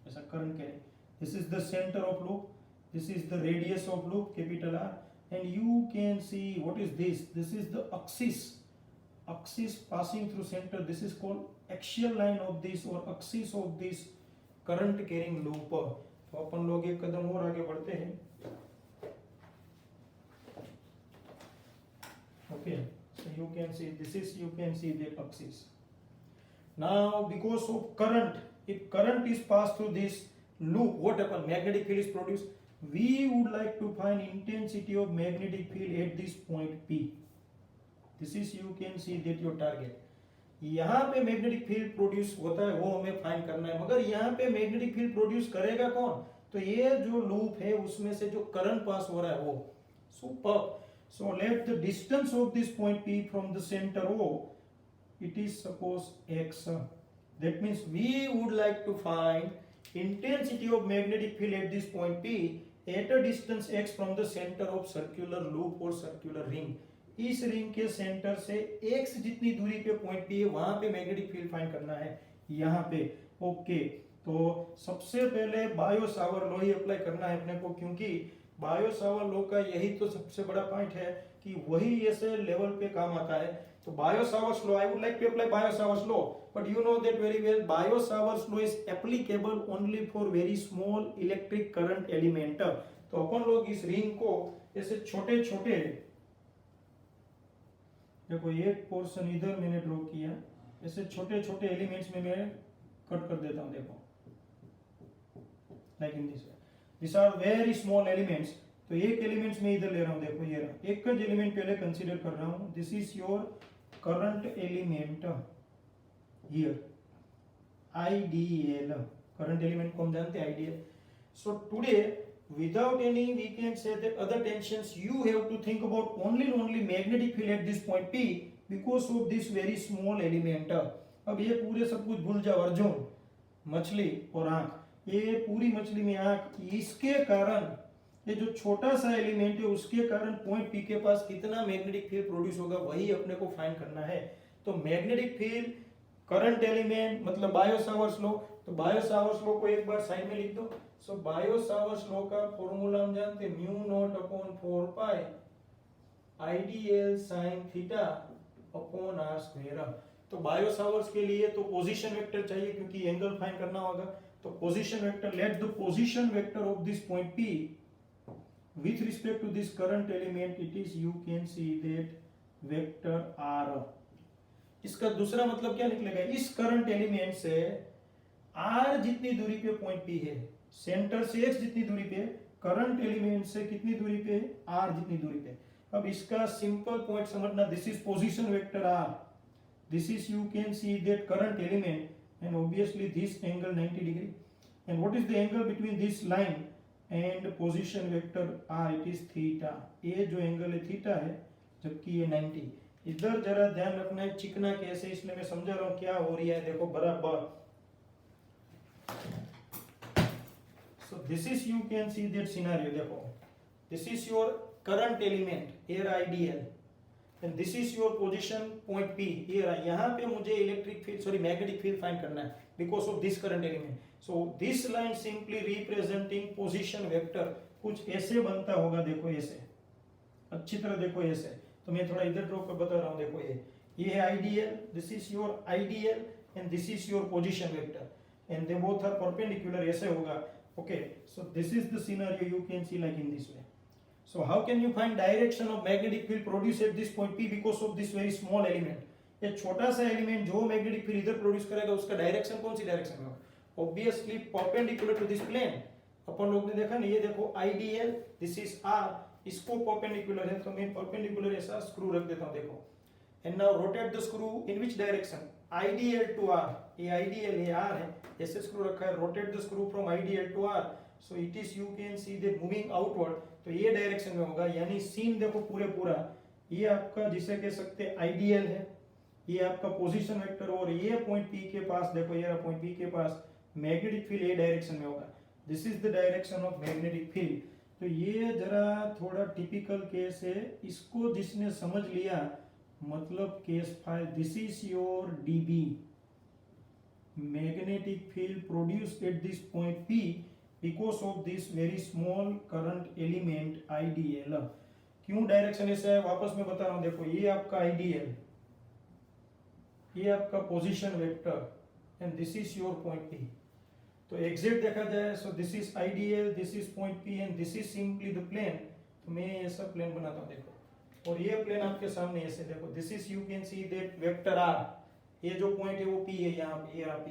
ऐसा current carrying. This is the centre of loop, this is the radius of loop capital R. And you can see what is this. This is the axis passing through center. This is called axial line of this or axis of this current carrying loop. तो अपन लोग एक कदम और आगे बढ़ते हैं. Okay, so you can see this is, you can see the axis. Now because of current, if current is passed through this loop, what happens? Magnetic field is produced. We would like to find intensity of magnetic field at this point P. This is, you can see that your target. यहाँ पे magnetic field produce होता है वो हमें find करना है. मगर यहाँ पे मैग्नेटिक फील्ड प्रोड्यूस करेगा कौन? तो ये जो लूप है उसमें से जो करंट पास हो रहा है वो. Super. So let the distance of this point P from the centre O, it is suppose x. That means we would like to find intensity of magnetic field at this point P at a distance x from the center of circular loop or circular ring. इस ring के centre से x जितनी दूरी पे point P है वहां पे magnetic field find करना है यहाँ पे. ओके, तो सबसे पहले बायो सावर लॉ ही अप्लाई करना है अपने को, क्योंकि बायो सावर लॉ का यही तो सबसे बड़ा पॉइंट है कि वही ऐसे लेवल पे काम आता है। तो Biot Savart's law, I would like to apply Biot Savart's law, but you know that very well Biot Savart's law is applicable only for very small electric current element। तो अपन लोग इस रिंग को ऐसे छोटे छोटे, देखो एक पोर्शन इधर मैंने ड्रॉ किया, ऐसे छोटे छोटे एलिमेंट्स में मैं कट कर देता हूं, देखो like in this way, this are very small elements. तो एक एलिमेंट्स में इधर ले रहा हूं, देखो ये रहा, एक एलिमेंट पहले कंसीडर कर रहा हूं, this is your current element here, IDL, current element को हम जानते हैं IDL. So today without any, we can say that other tensions, you have to think about only magnetic field at this point P because of this very small element। अब ये पूरे सब कुछ भूल जाओ, अर्जुन, मछली और आंख, ये पूरी मछली में आंख, इसके कारण ये जो छोटा सा एलिमेंट है उसके कारण पॉइंट P के पास कितना मैग्नेटिक फील्ड प्रोड्यूस होगा, वही अपने को फाइंड करना है। तो मैग्नेटिक फील्ड, करंट एलिमेंट, मतलब बायो सावर्स लॉ। तो बायो सावर्स लॉ को एक बार साइड में लिख दो। सो बायो सावर्स लॉ का फॉर्मूला हम जानते हैं, mu naught upon 4 pi IDL sine theta upon r square. तो बायो सावर्स के लिए तो पोजीशन वेक्टर चाहिए क्योंकि एंगल फाइंड करना होगा। तो position vector, let the position vector of this point P with respect to this current element, it is, you can see that vector r। इसका दूसरा मतलब क्या निकलेगा, इस करंट एलिमेंट से r जितनी दूरी पे पॉइंट P है, सेंटर से x जितनी दूरी पे, करंट एलिमेंट से कितनी दूरी पे, r जितनी दूरी पे। अब इसका सिंपल पॉइंट समझना, this is position vector r, this is, you can see that current element and obviously this angle 90 degree, and what is the angle between this line and position vector r, it is theta। ये जो angle है theta है, जबकि ये 90। इधर जरा ध्यान रखना है, चिकना कैसे, इसलिए मैं समझा रहा हूं क्या हो रही है, देखो बराबर। So this is, you can see that scenario, देखो this is your current element here ideal and this is your position point P here। यहाँ पे मुझे electric field, sorry magnetic field find करना है because of this current element। So this line simply representing position vector कुछ ऐसे बनता होगा, देखो ऐसे, अच्छी तरह देखो ऐसे। तो मैं थोड़ा इधर ड्रॉ कर बता रहा हूँ, देखो ये है ideal, this is your ideal and this is your position vector and they both are perpendicular, ऐसे होगा। Okay, so this is the scenario, you can see like in this way. So how can you find direction of magnetic field produce at this point P because of this very small element. ये छोटा सा element जो magnetic field इधर produce करेगा उसका direction कौन सी direction में होगा, obviously perpendicular to this plane. अपन लोग ने देखा ना, ये देखो आइडियल, दिस इज r, इसको परपेंडिकुलर है तो मैं परपेंडिकुलर ऐसा स्क्रू रख देता हूं, देखो। And now rotate the screw in which direction, ideal to r, ये आइडियल है r है, ऐसे स्क्रू रखा है, rotate the screw from ideal to r, so it is, you can see that moving outward, तो ये डायरेक्शन में होगा। यानी सीन देखो पूरा ये आपका जिसे कह सकते हैं आइडियल है, ये आपका पोजीशन वेक्टर, और ये पॉइंट P के पास देखो, ये रहा पॉइंट P के पास मैग्नेटिक फील्ड ये डायरेक्शन में होगा। This is the direction of magnetic field. तो ये जरा थोड़ा टिपिकल केस है, इसको जिसने समझ लिया मतलब case file, this is your dB, magnetic field produce at this point P because of this very small current element IDL. क्यों डायरेक्शन ऐसा है वापस मैं बता रहा हूं, देखो ये आपका आईडीएल, ये आपका position vector and this is your point P। तो एग्जैक्ट देखा जाए, so this is ideal, this is point P and this is simply the plane. तो मैं ऐसा प्लेन बनाता हूं, देखो, और ये प्लेन आपके सामने ऐसे देखो, this is, you can see that vector r, ये जो पॉइंट है वो P है, यहाँ पे ये रहा P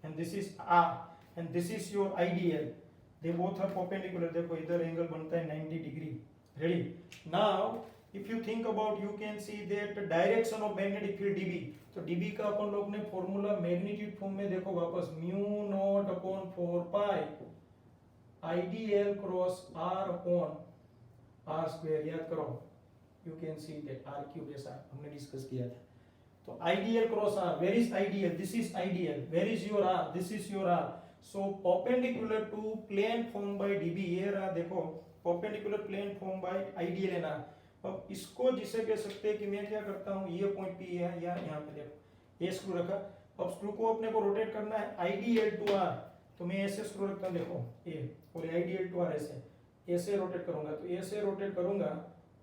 and this is r and this is your ideal, they both are perpendicular, देखो इधर एंगल बनता है 90 degree. Ready, now if you think about, you can see that direction of magnetic field dB। तो dB का अपन लोग ने formula magnitude form में देखो वापस, mu naught upon 4 pi ideal cross r upon r square, याद करो, you can see that r cube, ऐसा हमने डिस्कस किया था। तो ideal cross r, where is ideal, this is ideal, where is your r, this is your r। So perpendicular to plane form by dB, ये रहा देखो perpendicular plane form by ideal है ना। अब इसको जिसे कह सकते हैं कि मैं क्या करता हूं, ये पॉइंट P है या यहाँ पे देखो ये स्क्रू रखा, अब स्क्रू को अपने को रोटेट करना है आइडियल टू r, तो मैं ऐसे स्क्रू रखता हूँ, देखो ए और आइडियल टू आर ऐसे रोटेट करूंगा, तो ऐसे रोटेट करूंगा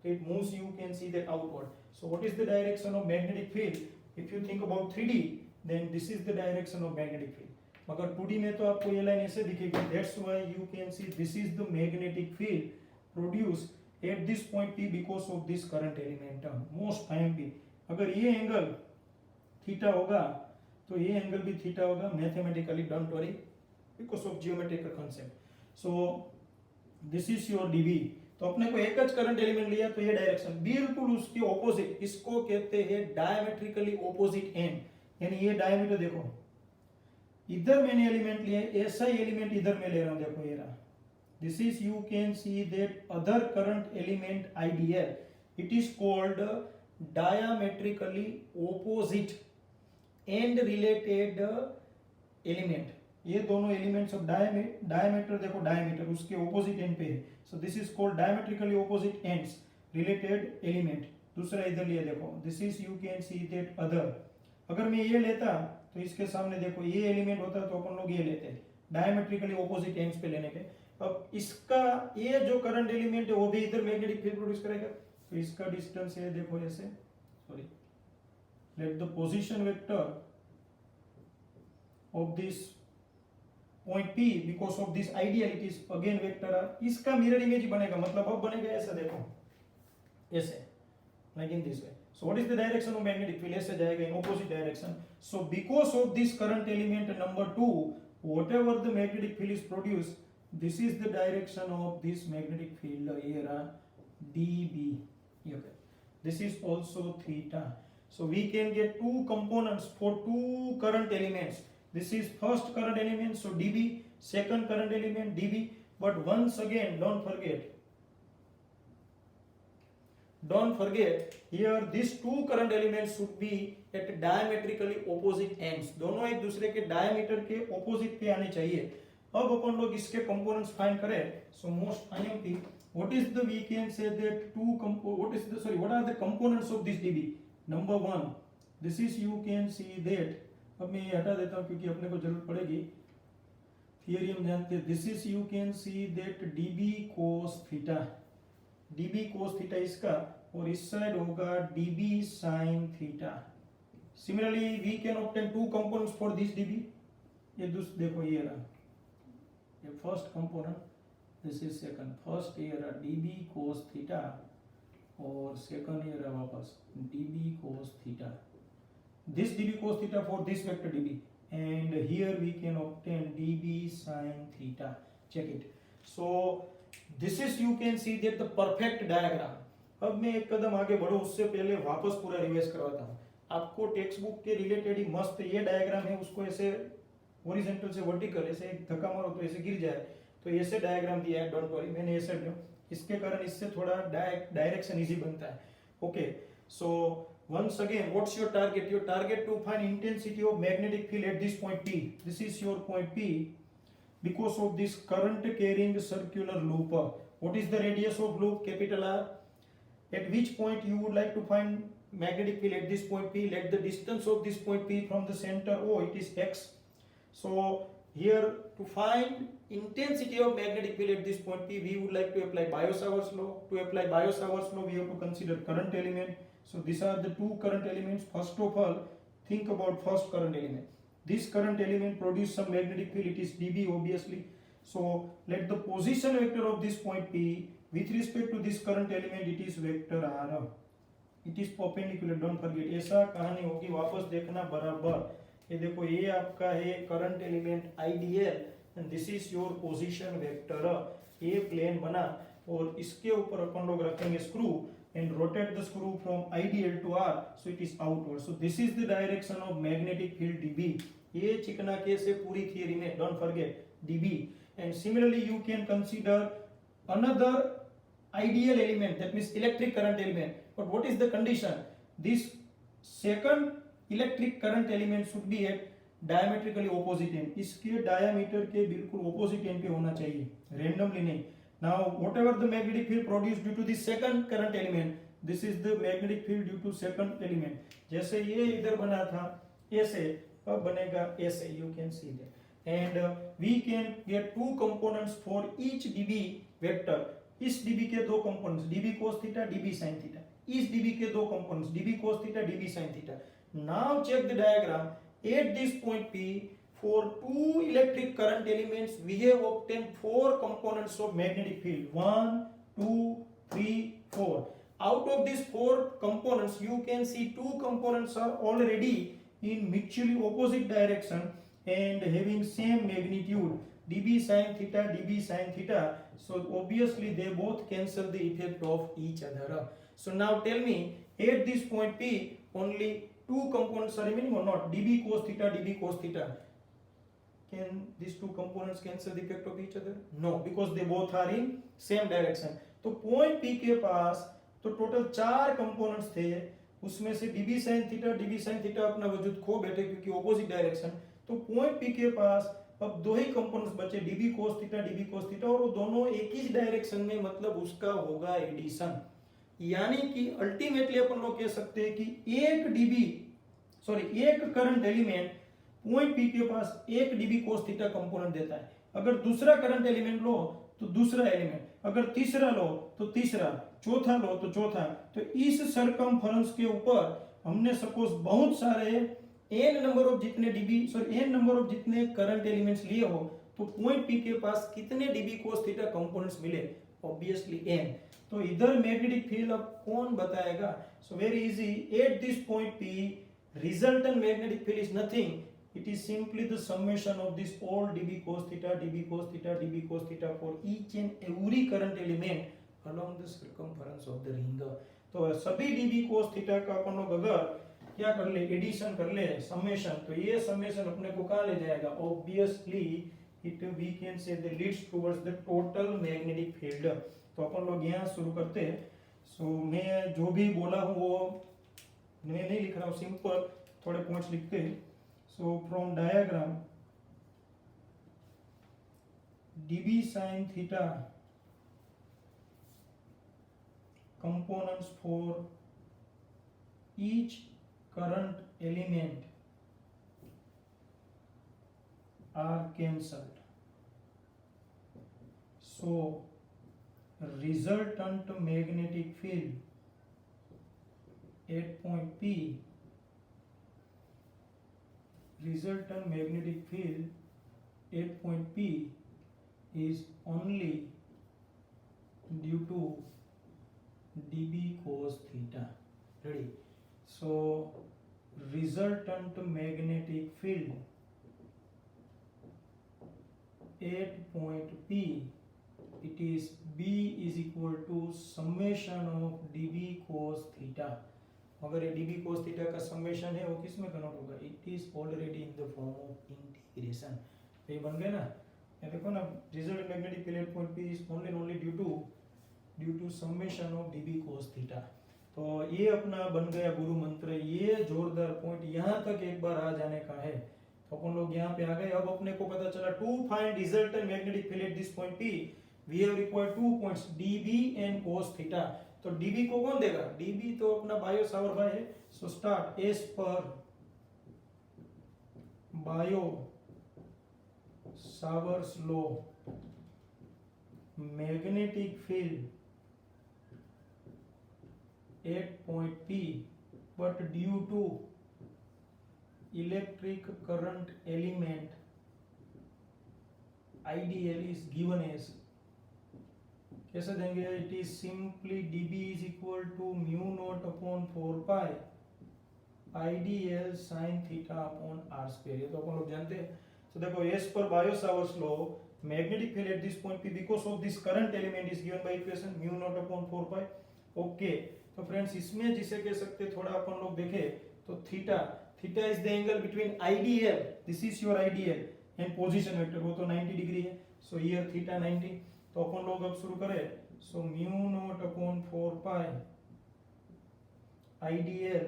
तो it moves, you can see that outward. So what is the direction of magnetic field? If you think about 3D then this is the direction of magnetic field. मगर 2D में तो आपको ये लाइन ऐसे दिखेगी, that's why you can see this is the magnetic field produce at this point P because of this current element most time P। अगर ये angle theta होगा तो ये एंगल भी थीटा होगा mathematically, don't worry, because of geometrical concept. So this is your dB. तो अपने को एक ज करंट एलिमेंट लिया तो ये डायरेक्शन बिल्कुल उसके ऑपोजिट, इसको कहते हैं डायमेट्रिकली ऑपोजिट एंड, यानी ये डायमीटर देखो, इधर मैंने एलिमेंट लिया, ऐसा ही एलिमेंट इधर मैं ले रहा हूं, देखो ये रहा। This is, you can see that other current element ideal, it is called diametrically opposite and related element. ये दोनों एलिमेंट्स ऑफ डायमीटर देखो, डायमीटर उसके ऑपोजिट एंड पे है, सो this is called diametrically opposite ends related element. दूसरा इधर लिया देखो, this is, you can see that other. अगर मैं ये लेता तो इसके सामने देखो ये एलिमेंट होता तो अपन लोग ये लेते, डायमेट्रिकली ऑपोजिट एंड्स पे लेने के। अब इसका ये जो करंट एलिमेंट है वो भी इधर मैग्नेटिक फील्ड प्रोड्यूस करेगा, तो इसका डिस्टेंस है देखो ऐसे, sorry, let the position vector of this point P because of this ideal it is again vector R। इसका मिरर इमेज बनेगा, मतलब अब बनेगा ऐसा, देखो ऐसे, like in this way. So what is the direction of magnetic field? ऐसे जाएगा in opposite direction. So because of this current element number 2, whatever the magnetic field is produced, this is the direction of this magnetic field here, dB. Okay. This is also theta. So we can get two components for two current elements. This is first current element, so dB. Second current element, dB. But once again, don't forget here these two current elements should be at diametrically opposite ends, दोनों एक दूसरे के diameter के opposite पे आने चाहिए। अब अपन लोग इसके कंपोनेंट्स फाइंड करें, so most IMP, what is the, we can say that what are the components of this dB? Number 1, this is, you can see that, अब मैं ये हटा देता हूँ क्योंकि अपने को जरूरत पड़ेगी, थियरी हम जानते हैं, this is, you can see that dB cos theta, dB cos theta इसका, और इस साइड होगा dB sin theta. Similarly we can obtain two components for this dB। ये देखो ये रहा, ये first component, this is second. First ये रहा dB cos थीटा, और सेकंड ये रहा वापस dB cos theta. This dB cos theta for this vector dB, and here we can obtain dB sin theta. Check it. So this is, you can see that the perfect diagram. अब मैं एक कदम आगे बढ़ूं उससे पहले वापस पूरा revise करवाता हूँ आपको। टेक्स्ट बुक के रिलेटेड ही मस्त ये डायग्राम है, उसको ऐसे हॉरिजॉन्टल से वर्टिकल ऐसे एक धक्का मारो तो ऐसे गिर जाए, तो ऐसे डायग्राम दिया है, डोंट वरी, मैंने ऐसे लिया, इसके कारण इससे थोड़ा डायरेक्शन इजी बनता है। Okay, so once again, what's your target? Your target to find intensity of magnetic field at this point P. This is your point P because of this current carrying circular loop. What is the radius of loop? Capital R. At which point you would like to find magnetic field at this point P? Let the distance of this point P from the center O, it is x. So here to find intensity of magnetic field at this point P, we would like to apply Biot-Savart's law. To apply Biot-Savart's law, we have to consider current element. So these are the two current elements. First of all, think about first current element. This current element produces some magnetic field. It is dB obviously. So let the position vector of this point P with respect to this current element, it is vector R. It is perpendicular. Don't forget. ऐसा कहानी होगी, वापस देखना बराबर। ये देखो ये आपका है current element ideal, and this is your position vector. ये प्लेन बना और इसके ऊपर अपन लोग रखेंगे screw and rotate the screw from ideal to R, so it is outward. So this is the direction of magnetic field dB. ये चिकना case है पूरी थियरी में, don't forget dB. And similarly you can consider another ideal element, that means electric current element. But what is the condition? This second electric current element should be at diametrically opposite end. इसके diameter के बिल्कुल opposite end पे होना चाहिए, randomly नहीं। Now, whatever the magnetic field produced due to the second current element, this is the magnetic field due to second element. जैसे ये इधर बना था ऐसे, अब बनेगा ऐसे, you can see that. and we can get two components for each db vector. इस db के दो components db cos theta db sin theta, इस db के दो components db cos theta db sin theta. Now check the diagram. At this point P, for two electric current elements we have obtained four components of magnetic field. 1 2 3 4. Out of these four components you can see two components are already in mutually opposite direction and having same magnitude, db sin theta db sin theta. So obviously they both cancel the effect of each other. So now tell me, at this point P only two components are remaining or not? db cos theta db cos theta. Can these two components cancel the effect of each other? No, because they both are in same direction. तो point P के पास तो total चार components थे, उसमें से db sin theta db sin theta अपना वजूद खो बैठे क्योंकि ऑपोजिट डायरेक्शन. तो पॉइंट P के पास अब दो ही कंपोनेंट्स बचे, db cos theta db cos theta, और वो दोनों एक ही डायरेक्शन में, मतलब उसका होगा एडिशन. यानी कि अल्टीमेटली अपन लोग कह सकते हैं कि एक करंट एलिमेंट पॉइंट P के पास एक db cos थीटा कंपोनेंट देता है. अगर दूसरा करंट एलिमेंट लो तो दूसरा एलिमेंट, अगर तीसरा लो तो तीसरा, चौथा लो तो चौथा. तो इस सरकमफरेंस के ऊपर हमने सपोज बहुत सारे n नंबर ऑफ जितने करंट एलिमेंट्स लिए हो, तो पॉइंट P के पास कितने db cos थीटा कंपोनेंट्स मिले? Obviously n. तो इधर मैग्नेटिक फील्ड अब कौन बताएगा? So very easy. Eight this point P resultant magnetic field is nothing. It is simply the summation of this all db cos theta db cos theta db cos theta for each and every current element along the circumference of the ring. तो सभी db cos theta का अपन लोग अगर क्या कर ले, addition कर ले, समेशन, तो ये समेशन अपने को कहाँ ले जाएगा? Obviously it we can say the leads towards the total magnetic field. तो अपन लोग यहाँ शुरू करते हैं. सो मैं जो भी बोला हूँ वो मैं नहीं लिख रहा हूँ, सिंपल थोड़े पॉइंट्स लिखते हैं. So from diagram, db sin theta components for each current element are cancelled. So resultant magnetic field at point P, resultant magnetic field at point P is only due to db cos theta. Ready? So resultant magnetic field at point P, it is B is equal to summation of db cos theta. अगर ये db cos theta का summation है वो किस में convert होगा? It is already in the form of integration. तो ये बन गया ना. ये देखो ना, result magnetic field at point P is only due to summation of db cos theta. तो ये अपना बन गया गुरु मंत्र. ये जोरदार पॉइंट यहाँ तक एक बार आ जाने का है. तो अपन लोग यहाँ पे आ गए. अब अपने को पता चला to find resultant magnetic field at this point P we have required two points db and cos theta. तो db को कौन देगा? db तो अपना बायो सावर भाई है. So start as per Biot Savart's law, magnetic field at point P but due to electric current element IDL is given as, कैसे देंगे? It is simply db is equal to mu naught upon 4 pi IDL sin theta upon r square. ये तो अपन लोग जानते हैं. तो देखो, as per Biot Savart's law magnetic field at this point P because of this current element is given by equation mu naught upon 4 pi. Okay, तो friends इसमें जिसे कह सकते हैं थोड़ा अपन लोग देखें तो theta is the angle between IDL, this is your IDL, and position vector, वो तो 90 डिग्री है. So here theta 90. तो अपन लोग अब शुरू करें. सो mu naught upon 4 pi IDL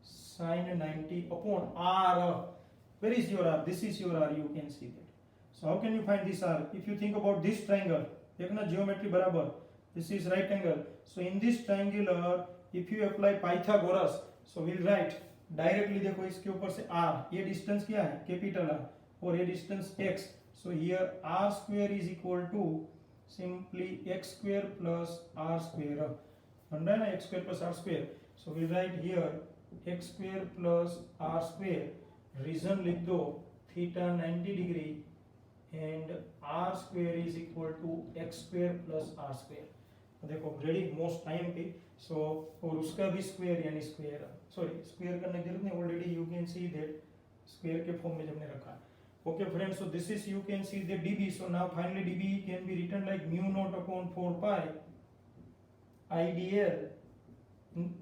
sin 90 upon r. Where is your r? This is your r. You can see that. So how can you find this r? If you think about this triangle, देखना geometry बराबर. This is right angle. So in this triangular, if you apply Pythagoras, so we'll write directly. देखो इसके ऊपर से r, ये distance क्या है? Capital r. or a distance x. So here r square is equal to simply x square plus r square. Understand x square plus r square. So we write here x square plus r square. Reason लिख दो theta 90 degree and r square is equal to x square plus r square. देखो ready most time पे. सो और उसका भी square यानी square sorry square करने की जरूरत नहीं, already you can see that square के फॉर्म में हमने रखा. Okay friends, so this is you can see the dB. So now finally dB can be written like mu naught upon 4 pi IDL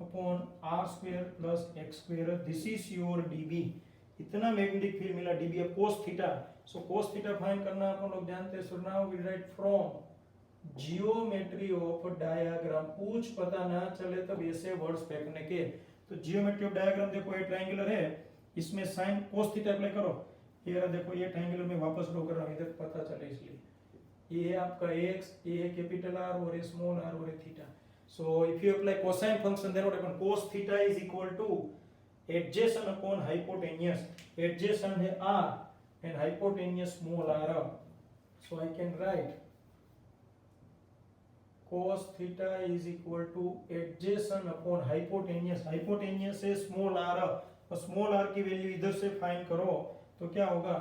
upon r square plus x square. This is your dB. इतना magnetic field मिला dB है cos theta. So cos theta find करना अपन लोग जानते हैं. So now we right from geometry of diagram. कुछ पता ना चले तब ऐसे वर्ड्स फेंकने के. तो जियोमेट्री ऑफ डायग्राम देखो ये ट्रायंगुलर है, इसमें साइन cos थीटा अप्लाई करो. ये देखो ये ट्रायंगुलर में वापस ड्रॉ कर रहा हूं इधर पता चले इसलिए. ये है आपका x, ये है कैपिटल R और ये स्मॉल r और ये theta. So if you apply cosine function then what happen cos theta is equal to adjacent upon hypotenuse. Adjacent है r and hypotenuse small r. So I can write cos theta is equal to adjacent upon hypotenuse. hypotenuse है small r और small r की value इधर से find करो तो क्या होगा.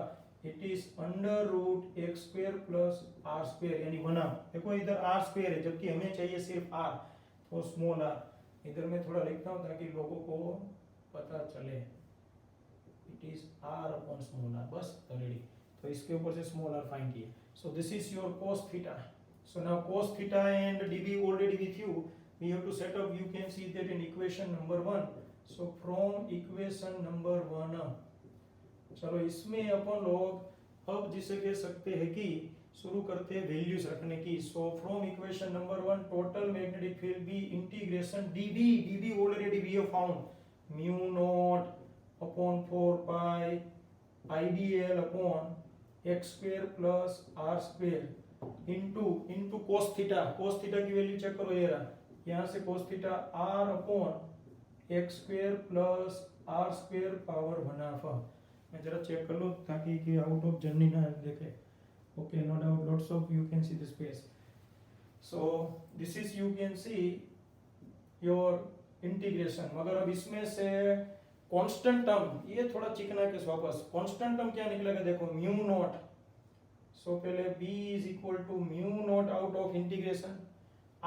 It is under root x square plus r square यानी 1 r. देखो इधर आर स्क्वायर है जबकि हमें चाहिए सिर्फ r. तो स्मॉल r इधर मैं थोड़ा लिखता हूँ ताकि लोगों को पता चले. It is r upon small r. बस रेडी. तो इसके ऊपर से स्मॉल r फाइंड किए. सो this is your cos theta. So now cos theta and dB already with you. We have to set up. You can see that in equation number 1. So from equation number 1, चलो इसमें अपन लोग अब जिसे कह सकते हैं कि शुरू करते हैं वैल्यूज रखने की. So from equation number 1, total magnetic field B integration dB. dB already we have found mu naught upon 4 pi IDL upon x square plus r square into cos theta. cos theta की value check करो ये रहा. यहाँ से cos theta r upon x square plus r square power 1/2. मैं जरा check कर लूँ ताकि कि आउट ऑफ जर्नी ना देखे. Okay no doubt lots of you can see the space. So this is you can see your integration. मगर अब इसमें से कांस्टेंट टर्म ये थोड़ा चिकना के वापस. कांस्टेंट टर्म क्या निकलेगा देखो म्यू नॉट. So पहले b is equal to mu naught out of integration.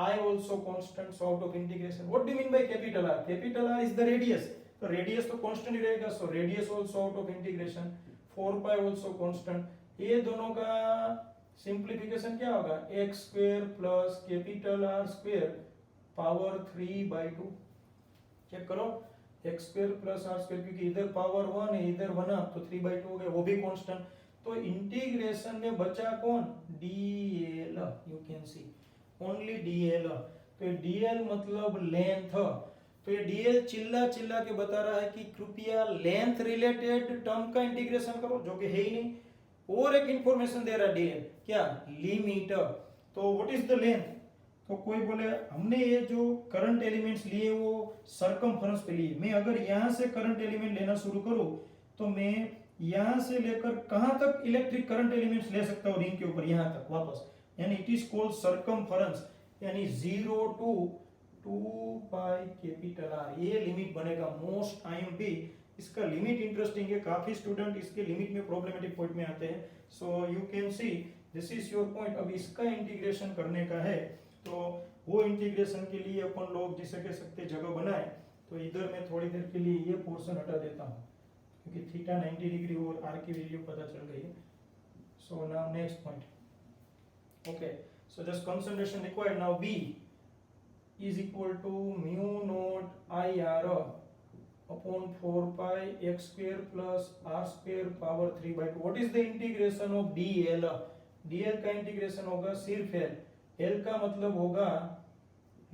I also constant so out of integration. What do you mean by capital R? Capital R is the radius. तो radius तो constant ही रहेगा. So radius also out of integration. 4 pi also constant. ये दोनों का simplification क्या होगा? x square plus capital R square power 3/2. Check करो x square plus R square क्योंकि इधर power 1 है इधर 1 तो 3/2 हो गया वो भी constant. तो इंटीग्रेशन में बचा कौन dl. You can C only dl. तो dl मतलब लेंथ. तो ये dl चिल्ला चिल्ला के बता रहा है कि कृपया लेंथ रिलेटेड टर्म का इंटीग्रेशन करो जो कि है ही नहीं. और एक इंफॉर्मेशन दे रहा है dl क्या लिमिट. तो व्हाट इज द लेंथ. तो कोई बोले हमने ये जो करंट एलिमेंट्स लिए वो सरकमफरेंस पे लिए. मैं अगर यहाँ से करंट एलिमेंट लेना शुरू करूं तो मैं यहां से लेकर कहां तक इलेक्ट्रिक करंट एलिमेंट्स ले सकता हूं रिंग के ऊपर यहां तक वापस. यानी इट इज कॉल्ड सरकमफरेंस. यानी 0 to 2 पाई कैपिटल आर. ये लिमिट बनेगा मोस्ट टाइम भी. इसका लिमिट इंटरेस्टिंग है. काफी स्टूडेंट इसके लिमिट में प्रॉब्लमेटिक पॉइंट में आते हैं. सो you can see this is your point. अब इसका इंटीग्रेशन करने का है तो वो इंटीग्रेशन के लिए अपन लोग जिसे कह सकते जगह बनाए. तो इधर मैं थोड़ी देर के लिए ये पोर्शन हटा देता हूँ क्योंकि थीटा 90 डिग्री और r की वैल्यू पता चल गई है. So now next point. Okay so just concentration required. Now b is equal to mu naught IR upon 4 pi x square plus r square power 3/2. what is the integration of dl. dl का integration होगा सिर्फ l. l का मतलब होगा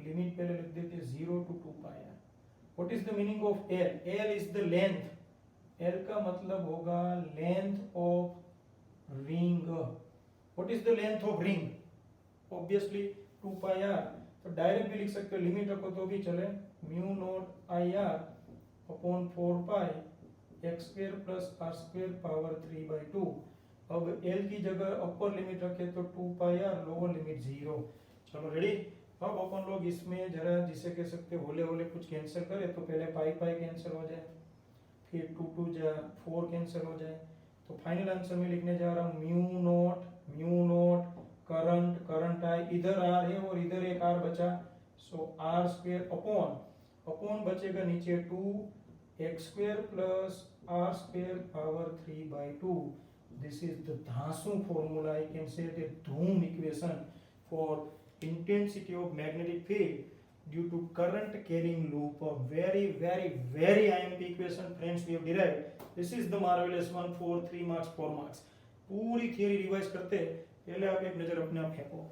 limit पहले लिख देते 0 to 2 pi. what is the meaning of l. l is the length. L का मतलब होगा length of ring. What is the length of ring. Obviously 2 pi r. तो डायरेक्ट भी लिख सकते हो लिमिट रखो तो भी चले. Mu naught I r upon 4 pi x square plus r square power 3/2। अब एल की जगह अपर लिमिट रखे तो 2πr, लोअर लिमिट 0। चलो रेडी। अब अपन लोग इसमें जरा जिसे कह सकते होले होले कुछ कैंसिल करें तो पहले पाई पाई कैंसिल हो जाए, फिर 2 2 जा 4 कैंसिल हो जाए। तो फाइनल आंसर में लिखने जा रहा हूँ mu naught current, current I, इधर आर है और इधर एक आर बचा, सो आर स्क्वायर अपॉन बचेगा नीचे 2 x square plus r square power 3/2। This is the धांसू formula, I can say the धूम equation for intensity of magnetic field due to current carrying loop. A very IMP equation friends we have derived. This is the marvelous one for 3 marks 4 marks. पूरी theory revise करते पहले आप एक नजर अपने आप फेंको।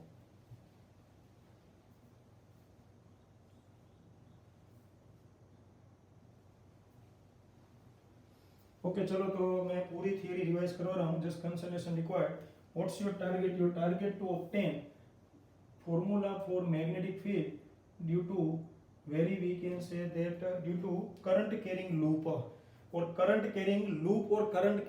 ओके चलो, तो मैं पूरी थियरी रिवाइज करवा रहा हूँ। Just consultation required. What's your target? Your target to obtain formula for magnetic field due to we can say that due to current carrying loop or current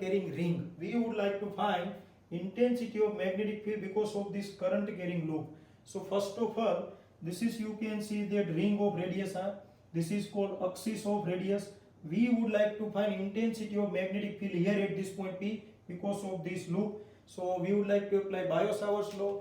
carrying ring. We would like to find intensity of magnetic field because of this current carrying loop. So first of all, this is, you can see that ring of radius r, this is called axis of radius. We would like to find intensity of magnetic field here at this point P because of this loop. So we would like to apply Biot-Savart's law.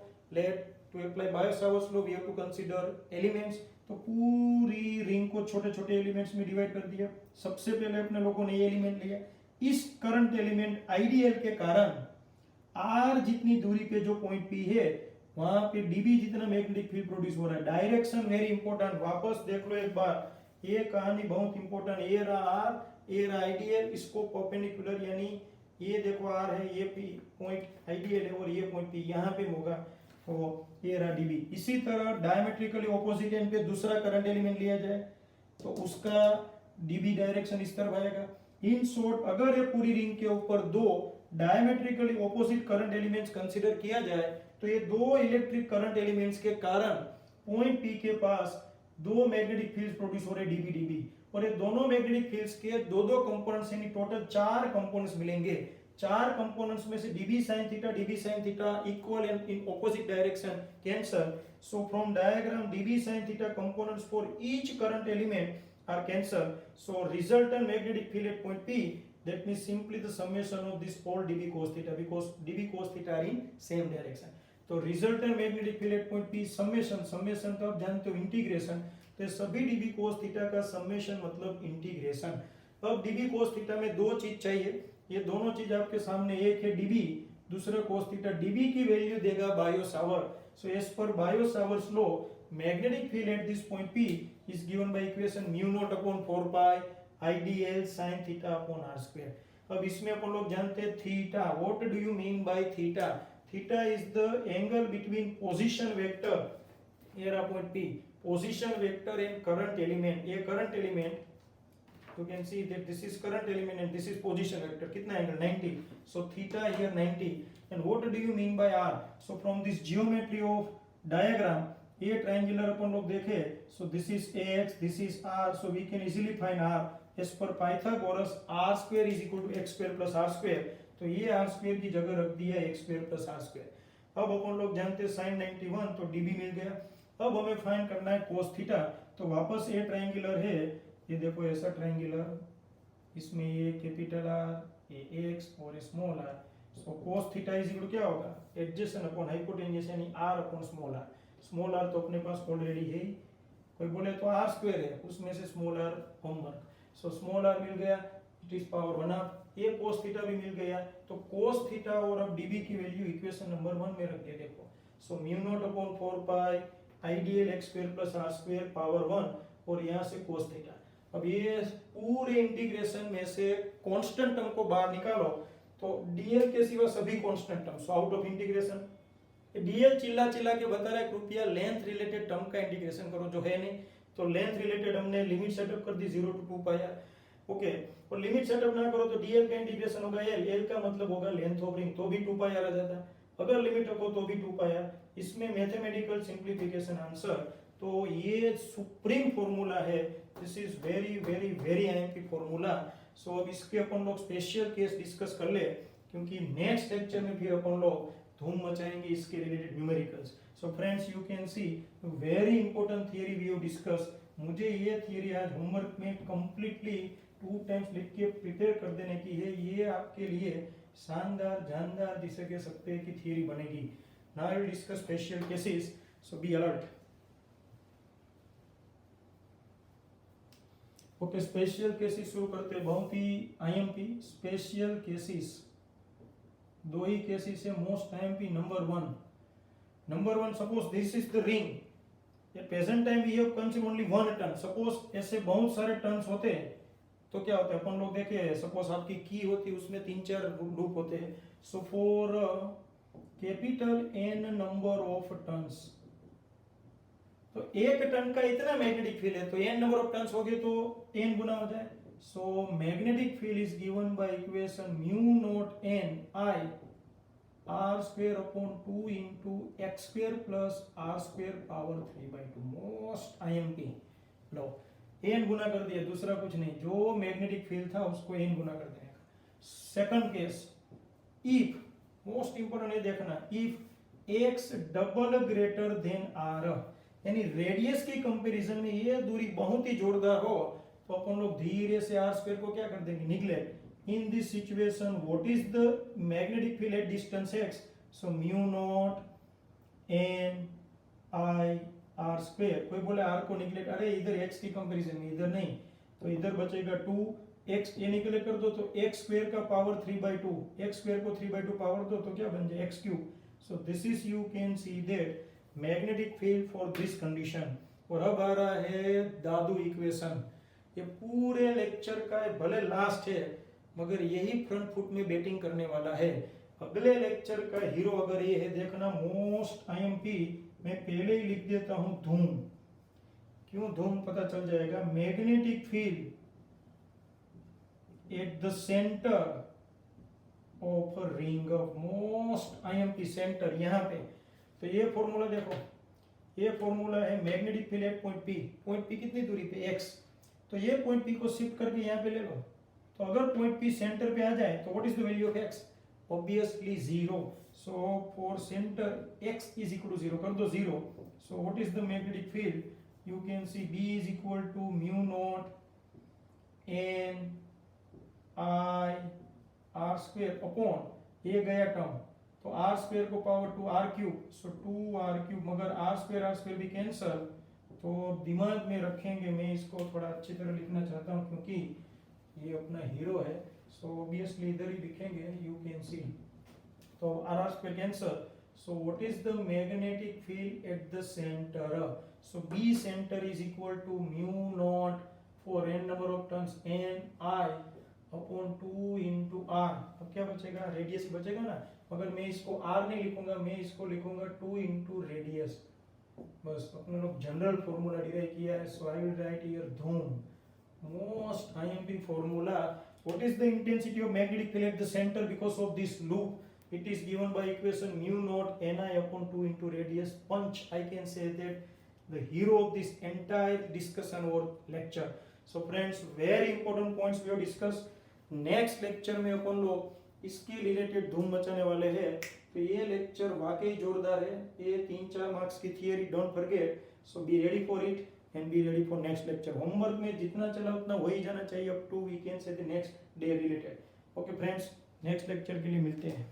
To apply Biot-Savart's law we have to consider elements. तो पूरी ring को छोटे छोटे elements में divide कर दिया। सबसे पहले अपने लोगों ने ये एलिमेंट लिया। इस करंट एलिमेंट आईडीएल के कारण आर जितनी दूरी पे जो पॉइंट पी है वहां पे डीबी जितना मैग्नेटिक फील्ड प्रोड्यूस हो रहा है। डायरेक्शन वेरी इंपॉर्टेंट, वापस देख लो एक बार, ये कहानी बहुत इंपॉर्टेंट। ये रहा आर, ये रहा आईडीएल, इसको परपेंडिकुलर, यानी ये देखो आर है, ये पी पॉइंट आईडीएल है और ये पॉइंट पी यहाँ पे होगा, तो ये रहा डीबी। इसी तरह डायमेट्रिकली ऑपोजिट एंड पे दूसरा करंट एलिमेंट लिया जाए तो उसका डीबी डायरेक्शन इस तरफ आएगा। इन शॉर्ट, अगर ये पूरी रिंग के ऊपर दो diametrically opposite current elements consider किया जाए तो ये दो इलेक्ट्रिक करंट एलिमेंट्स के कारण पॉइंट पी के पास दो मैग्नेटिक फील्ड्स प्रोड्यूस हो रहे डीबी डीबी, और ये दोनों मैग्नेटिक फील्ड्स के दो दो कंपोनेंट्स यानी टोटल 4 कंपोनेंट्स मिलेंगे। 4 कंपोनेंट्स में से db sin theta equal and in opposite direction cancel. So from diagram db sin theta components for each current element are cancelled. So resultant magnetic field at point P, that means simply the summation of this all db cos theta, because db cos theta are in same direction. तो resultant magnetic field at point P summation, summation तो आप जानते हो integration, तो सभी dB cos theta का summation मतलब integration. अब डीबी कोस थीटा में दो चीज चाहिए, ये दोनों चीज आपके सामने, एक है डीबी, दूसरा कोस थीटा। डीबी की वैल्यू देगा Biot Savart. So as per Biot Savart's law magnetic field at this point P is given by equation mu naught upon 4 pi IDL sin theta upon r square. अब इसमें अपन लोग जानते हैं theta, what do you mean by theta? Theta is the angle between position vector, here a point P, position vector and current element. ये current element, you can see that this is current element and this is position vector. कितना angle? 90. So theta here 90. And what do you mean by R? So from this geometry of diagram, ये triangular अपन लोग देखे, so this is X, this is R, so we can easily find R. As per Pythagoras, R square is equal to X square plus R square. तो ये are square की जगह रख दिया x square plus r square. अब अपन लोग जानते हैं साइन 91, तो डीबी मिल गया। अब हमें फाइंड करना है कोस थीटा। तो वापस ये ट्रायंगुलर है, ये देखो ऐसा ट्रायंगुलर, इसमें ये कैपिटल आर, ये एक्स और ये small r. So cos theta is equal to क्या होगा? एडजेसेंट अपॉन हाइपोटेन्यूज यानी r upon small r. Small r तो अपने पास ऑलरेडी है ही, कोई बोले तो आर स्क्वायर है, उसमें से small r homework. So small r मिल गया, इट इज पावर 1/2। ये cos थीटा भी मिल गया, तो cos थीटा और अब dB की वैल्यू इक्वेशन नंबर 1 में रख के देखो। So mu naught upon 4 pi IDL x square plus r square power 1 और यहाँ से cos थीटा। अब ये पूरे इंटीग्रेशन में से कांस्टेंट टर्म को बाहर निकालो तो dl के सिवा सभी constant term, so out of integration. dl चिल्ला चिल्ला के बता रहा है कृपया लेंथ रिलेटेड टर्म का इंटीग्रेशन करो, जो है नहीं। तो लेंथ रिलेटेड हमने लिमिट सेटअप कर दी 0 to 2 पाई आर। ओके, और लिमिट सेटअप ना करो तो डीएल का इंटीग्रेशन होगा एल, एल का मतलब होगा लेंथ ऑफ रिंग, तो भी 2 पाई आर आ जाता है। अगर लिमिट रखो तो भी 2 पाई आर। इसमें मैथमेटिकल सिंप्लीफिकेशन आंसर, तो ये सुप्रीम फॉर्मूला है। This is very very very IMP formula so अब इसके अपन लोग स्पेशल केस डिस्कस कर ले, क्योंकि नेक्स्ट लेक्चर में फिर अपन लोग धूम मचाएंगे इसके related numericals. So friends, you can see very important theory we have discuss. मुझे ये थियरी आज होमवर्क में कंप्लीटली 2 टाइम्स लिख के प्रिपेयर कर देने की है. ये आपके लिए शानदार जानदार जिसे कह सकते हैं कि थियरी बनेगी. Now we discuss special cases, so be alert. Okay, special cases शुरू करते हैं. बहुत ही आईएमपी स्पेशल केसेस, 2 ही केसेस है most IMP. Number one, suppose this is the ring. At present time we have conceive only 1 turn. Suppose ऐसे बहुत सारे टर्न्स होते हैं तो क्या होता है, अपन लोग देखे, सपोज आपकी की होती है उसमें 3-4 लूप होते हैं. So for capital N number of turns, तो एक टर्न का इतना मैग्नेटिक फील्ड है तो एन नंबर ऑफ टर्न्स हो गए तो एन गुना हो जाए. So magnetic field is given by equation mu naught N I are square upon 2 into x square plus r square power 3/2. Most IMP. लो, एन गुना कर दिया, दूसरा कुछ नहीं, जो मैग्नेटिक फील्ड था उसको एन गुना कर देने का. Second case, if, most important है देखना, if x double greater than r, यानी रेडियस के कंपैरिजन में ये दूरी बहुत ही जोरदार हो तो अपन लोग धीरे से आर स्क्वायर को क्या कर देंगे, neglect. In this situation, what is the magnetic field at distance x? So mu naught n I r square. कोई बोले r को निगलेक्ट, अरे इधर x की कंपैरिजन में, इधर नहीं, तो इधर बचेगा 2x, ये निगलेक्ट कर दो तो x स्क्वायर का पावर 3/2, x स्क्वायर को 3/2 पावर दो तो क्या बन जाए, x cube. So this is, you can see that magnetic field for this condition. और अब आ रहा है दादू इक्वेशन. ये पूरे लेक्चर का भले लास्ट है मगर यही फ्रंट फुट में बैटिंग करने वाला है. अगले लेक्चर का हीरो अगर ये है, देखना, मोस्ट आईएमपी. मैं पहले ही लिख देता हूं धूम. क्यों धूम, पता चल जाएगा. Magnetic field at the centre of a ring of, most IMP centre यहां पे. तो ये फॉर्मूला देखो, ये फॉर्मूला है magnetic field at point P. Point P कितनी दूरी पे, एक्स. तो ये पॉइंट पी को शिफ्ट करके यहां पे ले लो. तो अगर पॉइंट पी सेंटर पे आ जाए तो what is the value of X, obviously 0. So for centre X is equal to 0 कर दो 0. So what is the magnetic field, you can see B is equal to mu naught N I are square upon, ये गया term तो are square को power 2 R cube. So 2 R cube, मगर R square भी cancel, तो दिमाग में रखेंगे. मैं इसको थोड़ा अच्छी तरह लिखना चाहता हूँ क्योंकि ये अपना हीरो है. सो ऑब्वियसली इधर ही लिखेंगे, यू कैन सी. तो are square cancel. So what is the magnetic field at the centre. So B centre is equal to mu naught for n number of turns n I upon 2 into r. अब क्या बचेगा, radius बचेगा ना, मगर मैं इसको are नहीं लिखूंगा, मैं इसको लिखूंगा 2 इंटू रेडियस. बस अपने लोग जनरल फॉर्मूला डिराइव किया है. सो आई विल राइट हियर धूम, most IMP formula. What is the intensity of magnetic field at the center because of this loop? It is given by equation mu naught Ni upon 2 into radius. Punch, I can say that the hero of this entire discussion or lecture. So friends, very important points we have discussed. Next lecture में अपन लोग इसके related धूम मचाने वाले हैं. तो ये lecture वाकई जोरदार है. ये 3-4 मार्क्स की theory, don't forget. So be ready for it and be ready for next lecture. Homework में जितना चला उतना वही जाना चाहिए up to we can say the next day related. Okay friends, next lecture के लिए मिलते हैं.